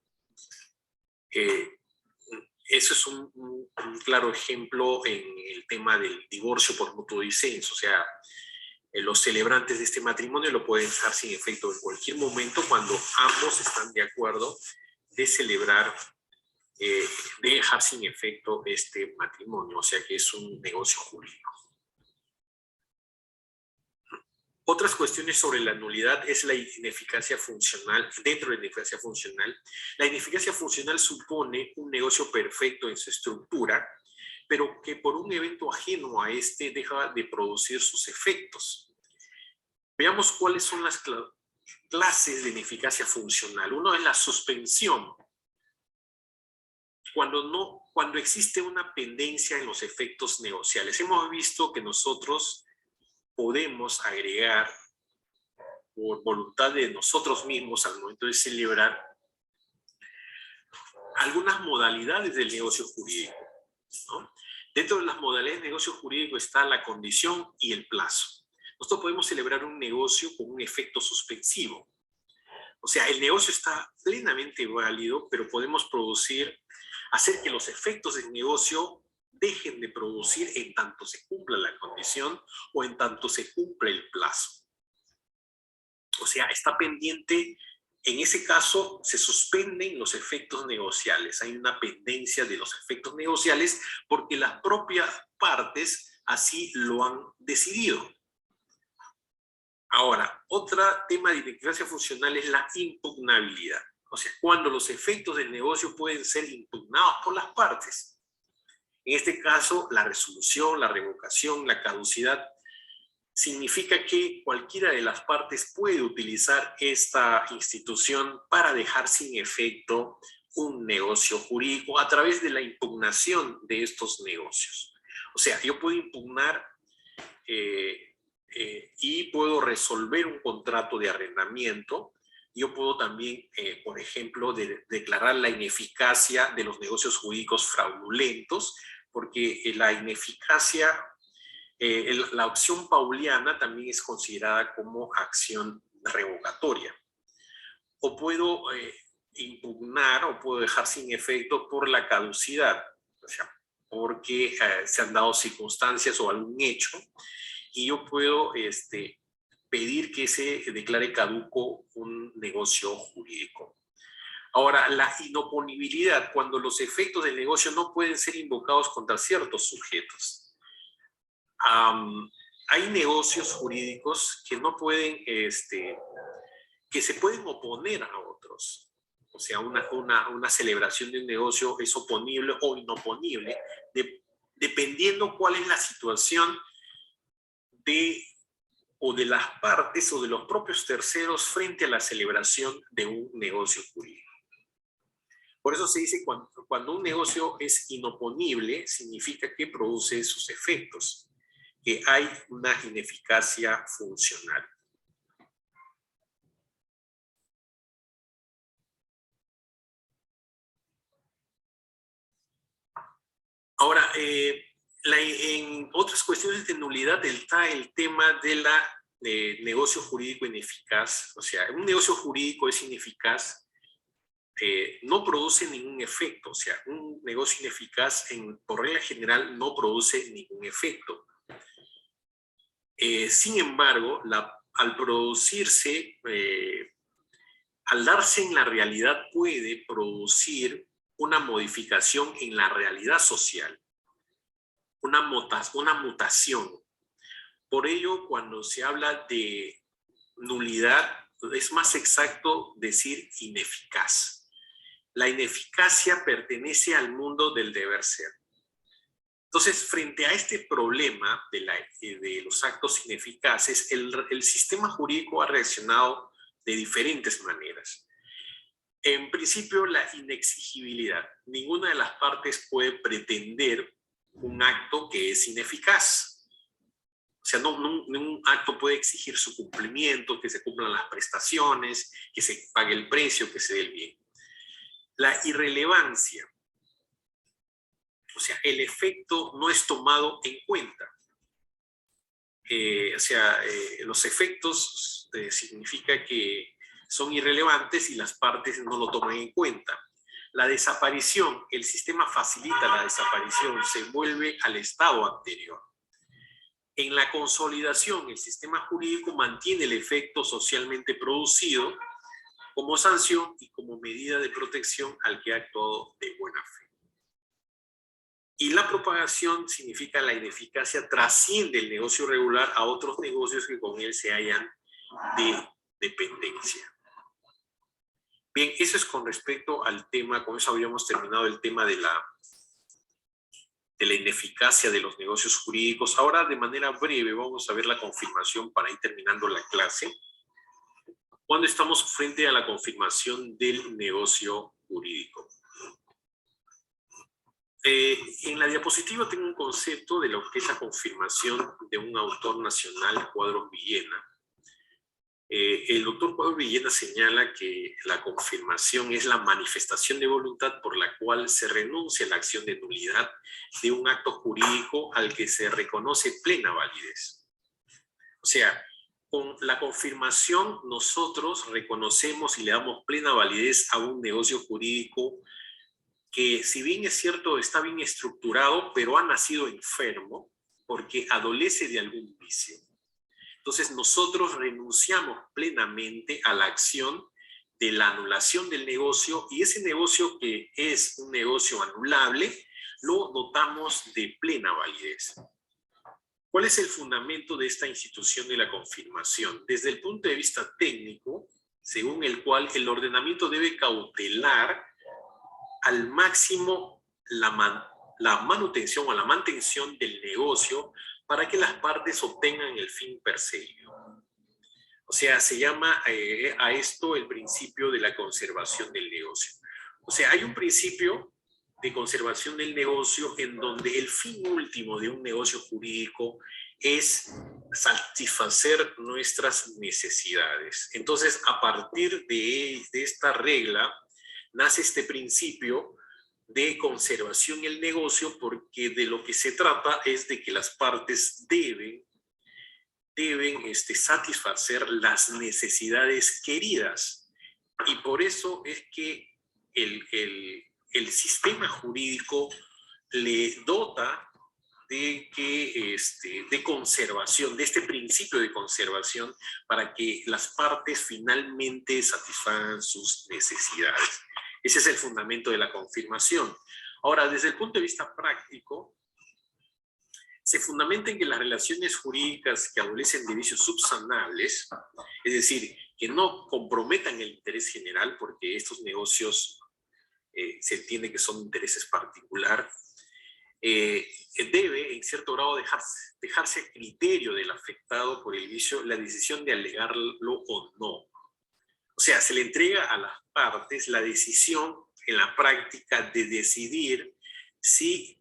Eso es un claro ejemplo en el tema del divorcio por mutuo disenso. O sea, los celebrantes de este matrimonio lo pueden dejar sin efecto en cualquier momento cuando ambos están de acuerdo de celebrar, de dejar sin efecto este matrimonio. O sea que es un negocio jurídico. Otras cuestiones sobre la nulidad es la ineficacia funcional. Dentro de la ineficacia funcional, la ineficacia funcional supone un negocio perfecto en su estructura, pero que por un evento ajeno a este deja de producir sus efectos. Veamos cuáles son las clases de ineficacia funcional. Uno es la suspensión. Cuando existe una pendencia en los efectos negociales. Hemos visto que nosotros podemos agregar por voluntad de nosotros mismos al momento de celebrar algunas modalidades del negocio jurídico, ¿no? Dentro de las modalidades del negocio jurídico está la condición y el plazo. Nosotros podemos celebrar un negocio con un efecto suspensivo. O sea, el negocio está plenamente válido, pero podemos hacer que los efectos del negocio dejen de producir en tanto se cumpla la condición o en tanto se cumple el plazo. O sea, está pendiente, en ese caso se suspenden los efectos negociales. Hay una pendencia de los efectos negociales porque las propias partes así lo han decidido. Ahora, otro tema de ineficacia funcional es la impugnabilidad. O sea, cuando los efectos del negocio pueden ser impugnados por las partes. En este caso, la resolución, la revocación, la caducidad, significa que cualquiera de las partes puede utilizar esta institución para dejar sin efecto un negocio jurídico a través de la impugnación de estos negocios. O sea, yo puedo impugnar y puedo resolver un contrato de arrendamiento. Yo puedo también, por ejemplo, declarar la ineficacia de los negocios jurídicos fraudulentos, porque la ineficacia, la opción pauliana también es considerada como acción revocatoria. O puedo impugnar o puedo dejar sin efecto por la caducidad, o sea, porque se han dado circunstancias o algún hecho, y yo puedo pedir que se declare caduco un negocio jurídico. Ahora, la inoponibilidad, cuando los efectos del negocio no pueden ser invocados contra ciertos sujetos. Hay negocios jurídicos que no pueden, que se pueden oponer a otros. O sea, una celebración de un negocio es oponible o inoponible, dependiendo cuál es la situación de las partes o de los propios terceros frente a la celebración de un negocio jurídico. Por eso se dice cuando un negocio es inoponible, significa que produce sus efectos, que hay una ineficacia funcional. Ahora, en otras cuestiones de nulidad está el tema de la negocio jurídico ineficaz. O sea, un negocio jurídico es ineficaz, no produce ningún efecto. O sea, un negocio ineficaz por regla general no produce ningún efecto. Sin embargo, al producirse, al darse en la realidad, puede producir una modificación en la realidad social, una mutación. Por ello, cuando se habla de nulidad, es más exacto decir ineficaz. La ineficacia pertenece al mundo del deber ser. Entonces, frente a este problema de los actos ineficaces, el sistema jurídico ha reaccionado de diferentes maneras. En principio, la inexigibilidad. Ninguna de las partes puede pretender un acto que es ineficaz. O sea, ningún acto puede exigir su cumplimiento, que se cumplan las prestaciones, que se pague el precio, que se dé el bien. La irrelevancia. O sea, el efecto no es tomado en cuenta. Los efectos significa que son irrelevantes y las partes no lo toman en cuenta. La desaparición, el sistema facilita la desaparición, se vuelve al estado anterior. En la consolidación, el sistema jurídico mantiene el efecto socialmente producido como sanción y como medida de protección al que ha actuado de buena fe. Y la propagación significa la ineficacia trasciende el negocio regular a otros negocios que con él se hallan de dependencia. Bien, eso es con respecto al tema, con eso habíamos terminado el tema de la ineficacia de los negocios jurídicos. Ahora, de manera breve, vamos a ver la confirmación para ir terminando la clase. Cuando estamos frente a la confirmación del negocio jurídico. En la diapositiva tengo un concepto de lo que es la confirmación de un autor nacional, Cuadros Villena. El doctor Cuadros Villena señala que la confirmación es la manifestación de voluntad por la cual se renuncia a la acción de nulidad de un acto jurídico al que se reconoce plena validez. O sea, con la confirmación nosotros reconocemos y le damos plena validez a un negocio jurídico que si bien es cierto está bien estructurado, pero ha nacido enfermo porque adolece de algún vicio. Entonces nosotros renunciamos plenamente a la acción de la anulación del negocio y ese negocio que es un negocio anulable lo dotamos de plena validez. ¿Cuál es el fundamento de esta institución de la confirmación? Desde el punto de vista técnico, según el cual el ordenamiento debe cautelar al máximo la manutención o la mantención del negocio para que las partes obtengan el fin perseguido. O sea, se llama a esto el principio de la conservación del negocio. O sea, hay un principio de conservación del negocio en donde el fin último de un negocio jurídico es satisfacer nuestras necesidades. Entonces, a partir de esta regla, nace este principio de conservación del negocio porque de lo que se trata es de que las partes deben satisfacer las necesidades queridas. Y por eso es que el sistema jurídico le dota de conservación, de este principio de conservación para que las partes finalmente satisfagan sus necesidades. Ese es el fundamento de la confirmación. Ahora, desde el punto de vista práctico, se fundamenta en que las relaciones jurídicas que adolecen de vicios subsanables, es decir, que no comprometan el interés general, porque estos negocios se entiende que son intereses particulares, debe, en cierto grado, dejarse a criterio del afectado por el vicio la decisión de alegarlo o no. O sea, se le entrega a las partes la decisión en la práctica de decidir si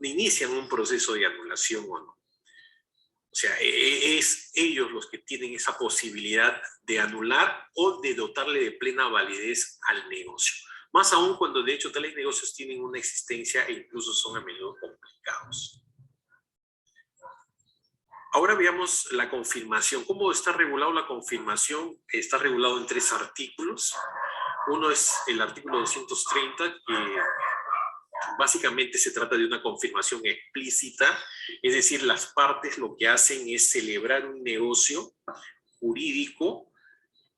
inician un proceso de anulación o no. O sea, es ellos los que tienen esa posibilidad de anular o de dotarle de plena validez al negocio. Más aún cuando de hecho tales negocios tienen una existencia e incluso son a menudo complicados. Ahora veamos la confirmación. ¿Cómo está regulado la confirmación? Está regulado en 3 artículos. Uno es el artículo 230, que básicamente se trata de una confirmación explícita, es decir, las partes lo que hacen es celebrar un negocio jurídico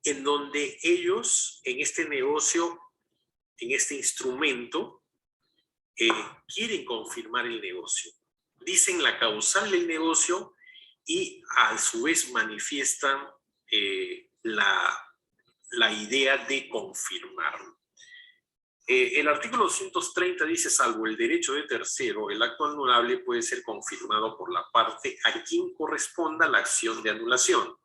en donde ellos, en este negocio, en este instrumento, quieren confirmar el negocio. Dicen la causal del negocio y a su vez manifiestan la idea de confirmarlo. El artículo 230 dice, salvo el derecho de tercero, el acto anulable puede ser confirmado por la parte a quien corresponda la acción de anulación,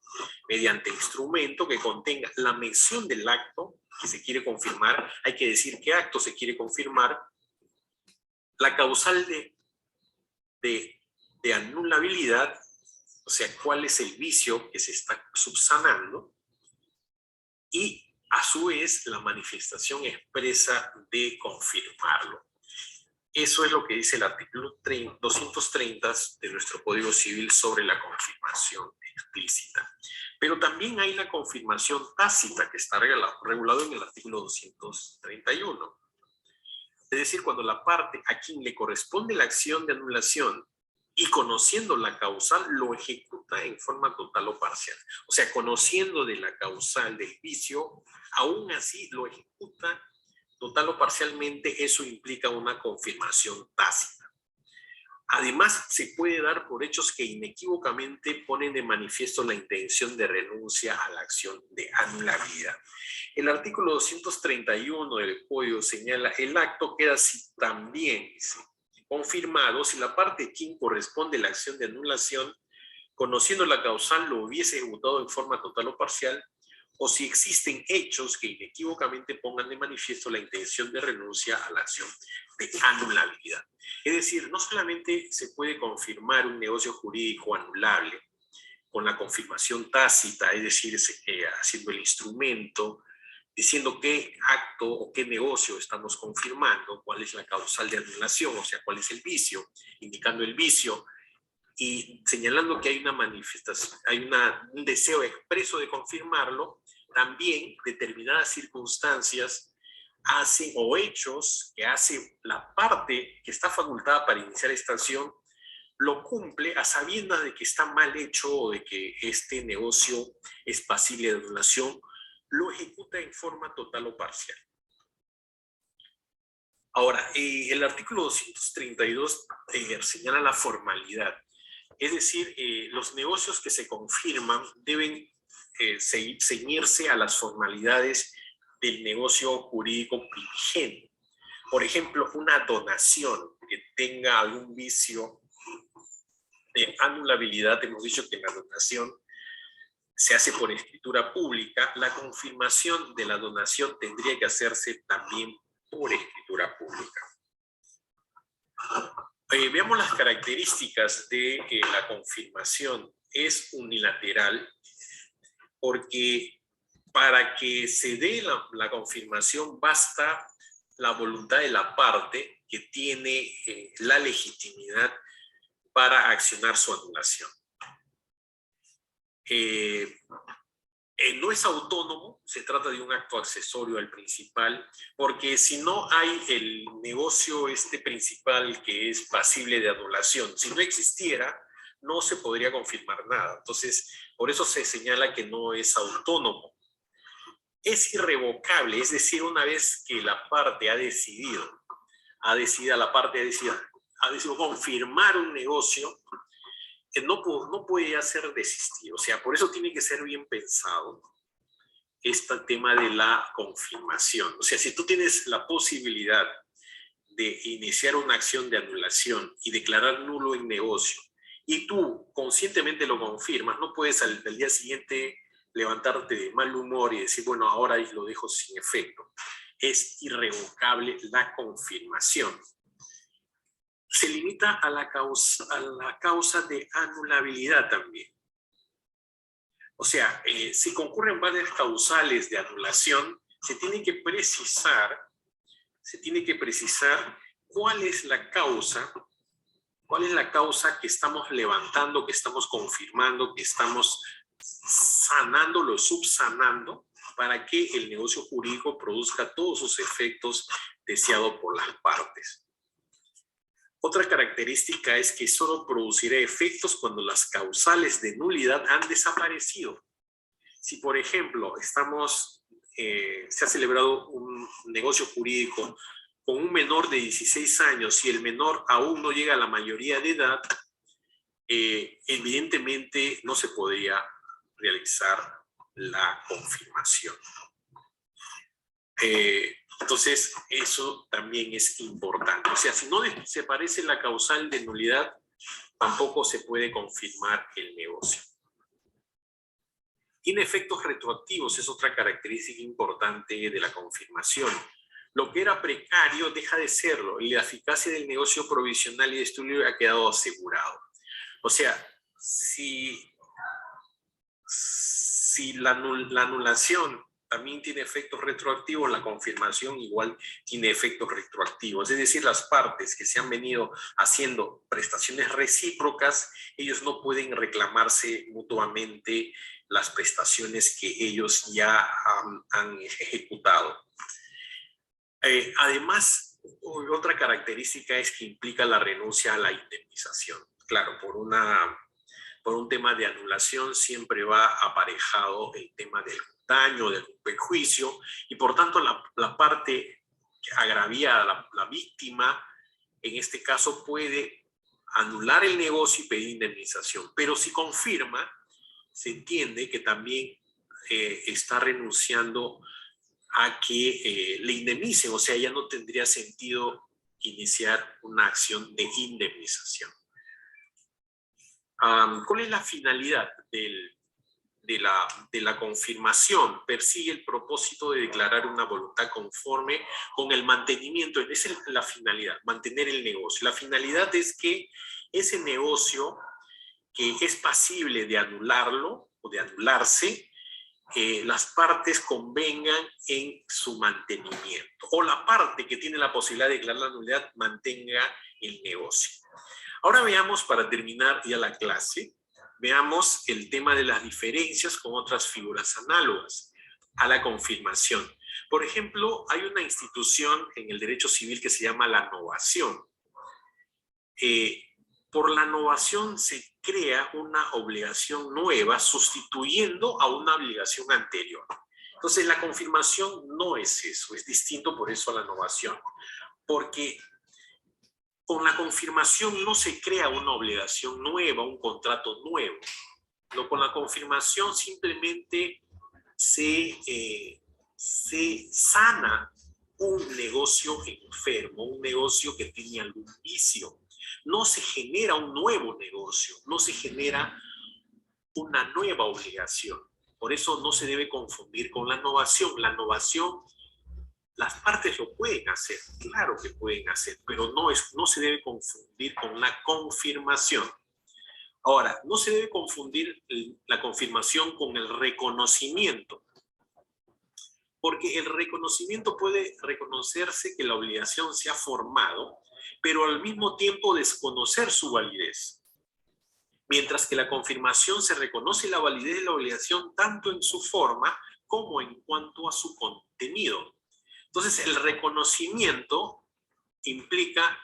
mediante instrumento que contenga la mención del acto que se quiere confirmar. Hay que decir qué acto se quiere confirmar, la causal de anulabilidad, o sea, cuál es el vicio que se está subsanando, y a su vez la manifestación expresa de confirmarlo. Eso es lo que dice el artículo 230 de nuestro Código Civil sobre la confirmación explícita. Pero también hay la confirmación tácita que está regulado en el artículo 231. Es decir, cuando la parte a quien le corresponde la acción de anulación y conociendo la causal, lo ejecuta en forma total o parcial. O sea, conociendo de la causal del vicio, aún así lo ejecuta total o parcialmente. Eso implica una confirmación tácita. Además, se puede dar por hechos que inequívocamente ponen de manifiesto la intención de renuncia a la acción de anulabilidad. El artículo 231 del Código señala, el acto queda también confirmado si la parte a quien corresponde la acción de anulación, conociendo la causal, lo hubiese ejecutado en forma total o parcial, o si existen hechos que inequívocamente pongan de manifiesto la intención de renuncia a la acción de anulabilidad. Es decir, no solamente se puede confirmar un negocio jurídico anulable con la confirmación tácita, es decir, haciendo el instrumento, diciendo qué acto o qué negocio estamos confirmando, cuál es la causal de anulación, o sea, cuál es el vicio, indicando el vicio y señalando que hay una manifestación, hay un deseo expreso de confirmarlo. También determinadas circunstancias hacen o hechos que hace la parte que está facultada para iniciar esta acción, lo cumple a sabiendas de que está mal hecho o de que este negocio es pasible de anulación, lo ejecuta en forma total o parcial. Ahora, el artículo 232 señala la formalidad. Es decir, los negocios que se confirman deben ceñirse a las formalidades del negocio jurídico primigente. Por ejemplo, una donación que tenga algún vicio de anulabilidad, hemos dicho que la donación se hace por escritura pública, la confirmación de la donación tendría que hacerse también por escritura pública. Veamos las características de la confirmación. Es unilateral porque para que se dé la confirmación basta la voluntad de la parte que tiene la legitimidad para accionar su anulación. No es autónomo, se trata de un acto accesorio al principal, porque si no hay el negocio principal que es pasible de anulación, si no existiera, no se podría confirmar nada. Entonces, por eso se señala que no es autónomo. Es irrevocable, es decir, una vez que la parte ha decidido confirmar un negocio, no puede hacer desistir. O sea, por eso tiene que ser bien pensado este tema de la confirmación. O sea, si tú tienes la posibilidad de iniciar una acción de anulación y declarar nulo el negocio, y tú conscientemente lo confirmas, no puedes al día siguiente levantarte de mal humor y decir, bueno, ahora lo dejo sin efecto. Es irrevocable la confirmación. Se limita a la causa de anulabilidad también. O sea, si concurren varias causales de anulación, se tiene que precisar cuál es la causa que estamos levantando, que estamos confirmando, que estamos sanándolo, subsanando, para que el negocio jurídico produzca todos sus efectos deseados por las partes. Otra característica es que solo producirá efectos cuando las causales de nulidad han desaparecido. Si, por ejemplo, se ha celebrado un negocio jurídico con un menor de 16 años y el menor aún no llega a la mayoría de edad, evidentemente no se podría realizar la confirmación. Entonces, eso también es importante. O sea, si no se parece la causal de nulidad, tampoco se puede confirmar el negocio. Tiene efectos retroactivos, es otra característica importante de la confirmación. Lo que era precario deja de serlo y la eficacia del negocio provisional y de estudio ha quedado asegurado. O sea, si la anulación también tiene efectos retroactivos, la confirmación igual tiene efectos retroactivos. Es decir, las partes que se han venido haciendo prestaciones recíprocas, ellos no pueden reclamarse mutuamente las prestaciones que ellos ya han ejecutado. Además, otra característica es que implica la renuncia a la indemnización. Claro, por un tema de anulación siempre va aparejado el tema del daño, del perjuicio, y por tanto la parte agraviada, la víctima, en este caso puede anular el negocio y pedir indemnización. Pero si confirma, se entiende que también está renunciando a que le indemnicen, o sea, ya no tendría sentido iniciar una acción de indemnización. ¿Cuál es la finalidad de la confirmación? Persigue el propósito de declarar una voluntad conforme con el mantenimiento. Esa es la finalidad, mantener el negocio. La finalidad es que ese negocio que es pasible de anularlo o de anularse, las partes convengan en su mantenimiento, o la parte que tiene la posibilidad de declarar la nulidad mantenga el negocio. Ahora veamos, para terminar ya la clase, veamos el tema de las diferencias con otras figuras análogas a la confirmación. Por ejemplo, hay una institución en el derecho civil que se llama la novación. Por la novación se crea una obligación nueva sustituyendo a una obligación anterior. Entonces, la confirmación no es eso, es distinto por eso a la novación. Porque con la confirmación no se crea una obligación nueva, un contrato nuevo. Con la confirmación simplemente se sana un negocio enfermo, un negocio que tiene algún vicio. No se genera un nuevo negocio, no se genera una nueva obligación. Por eso no se debe confundir con la novación. La novación, las partes lo pueden hacer, claro que pueden hacer, pero no se debe confundir con la confirmación. Ahora, no se debe confundir la confirmación con el reconocimiento, porque el reconocimiento puede reconocerse que la obligación se ha formado, pero al mismo tiempo desconocer su validez. Mientras que la confirmación se reconoce la validez de la obligación tanto en su forma como en cuanto a su contenido. Entonces, el reconocimiento implica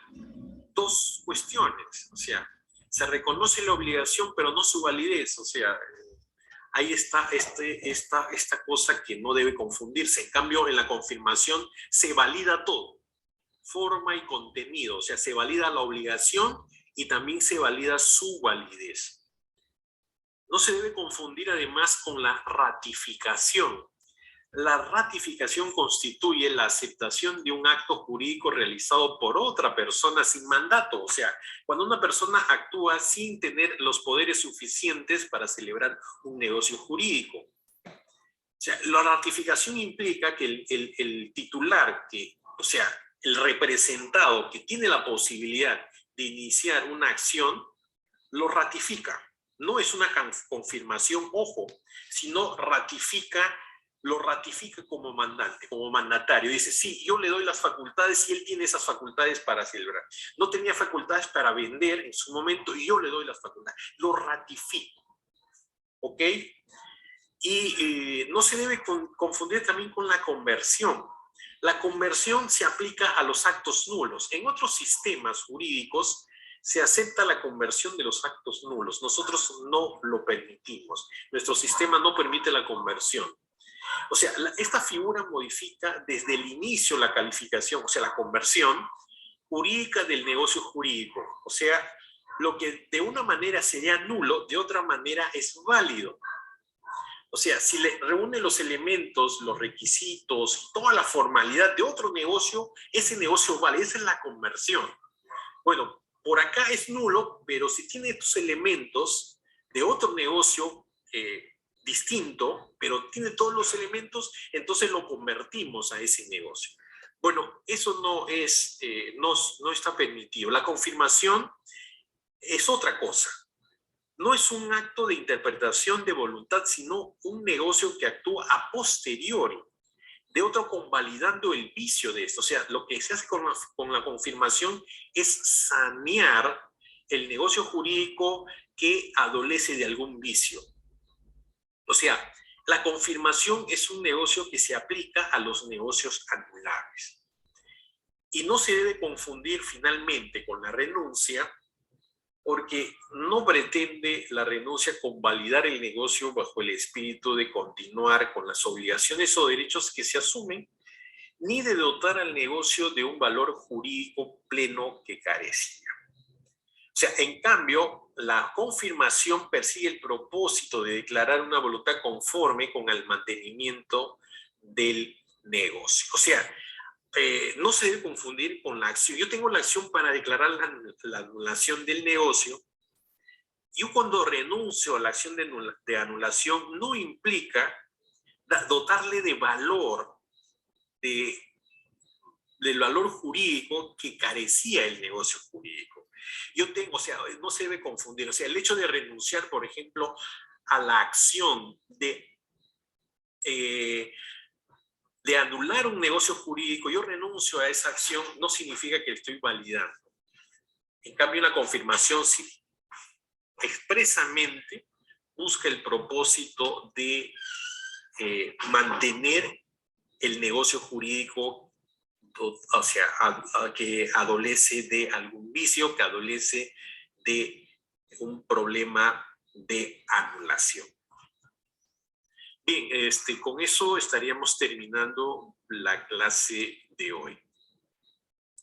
dos cuestiones, o sea, se reconoce la obligación pero no su validez, o sea, ahí está esta cosa que no debe confundirse. En cambio, en la confirmación se valida todo, forma y contenido, o sea, se valida la obligación y también se valida su validez. No se debe confundir además con la ratificación. La ratificación constituye la aceptación de un acto jurídico realizado por otra persona sin mandato. O sea, cuando una persona actúa sin tener los poderes suficientes para celebrar un negocio jurídico. O sea, la ratificación implica que el titular, o sea, el representado que tiene la posibilidad de iniciar una acción, lo ratifica. No es una confirmación, ojo, sino lo ratifica como mandante, como mandatario. Dice, sí, yo le doy las facultades y él tiene esas facultades para celebrar. No tenía facultades para vender en su momento y yo le doy las facultades. Lo ratifico. ¿Ok? Y no se debe confundir también con la conversión. La conversión se aplica a los actos nulos. En otros sistemas jurídicos se acepta la conversión de los actos nulos. Nosotros no lo permitimos. Nuestro sistema no permite la conversión. O sea, esta figura modifica desde el inicio la calificación, o sea, la conversión jurídica del negocio jurídico. O sea, lo que de una manera sería nulo, de otra manera es válido. O sea, si le reúne los elementos, los requisitos, toda la formalidad de otro negocio, ese negocio vale, esa es la conversión. Bueno, por acá es nulo, pero si tiene estos elementos de otro negocio distinto, pero tiene todos los elementos, entonces lo convertimos a ese negocio. Bueno, eso no está permitido. La confirmación es otra cosa. No es un acto de interpretación de voluntad, sino un negocio que actúa a posteriori, de otro convalidando el vicio de esto. O sea, lo que se hace con la confirmación es sanear el negocio jurídico que adolece de algún vicio. O sea, la confirmación es un negocio que se aplica a los negocios anulables. Y no se debe confundir finalmente con la renuncia, porque no pretende la renuncia convalidar el negocio bajo el espíritu de continuar con las obligaciones o derechos que se asumen, ni de dotar al negocio de un valor jurídico pleno que carecía. O sea, en cambio, la confirmación persigue el propósito de declarar una voluntad conforme con el mantenimiento del negocio. O sea, no se debe confundir con la acción. Yo tengo la acción para declarar la anulación del negocio. Yo cuando renuncio a la acción de anulación no implica dotarle de valor, del valor jurídico que carecía el negocio jurídico. O sea, no se debe confundir. O sea, el hecho de renunciar, por ejemplo, a la acción de anular un negocio jurídico, yo renuncio a esa acción, no significa que estoy validando. En cambio, una confirmación sí expresamente busca el propósito de mantener el negocio jurídico, o sea, que adolece de algún vicio, que adolece de un problema de anulación. Bien, con eso estaríamos terminando la clase de hoy.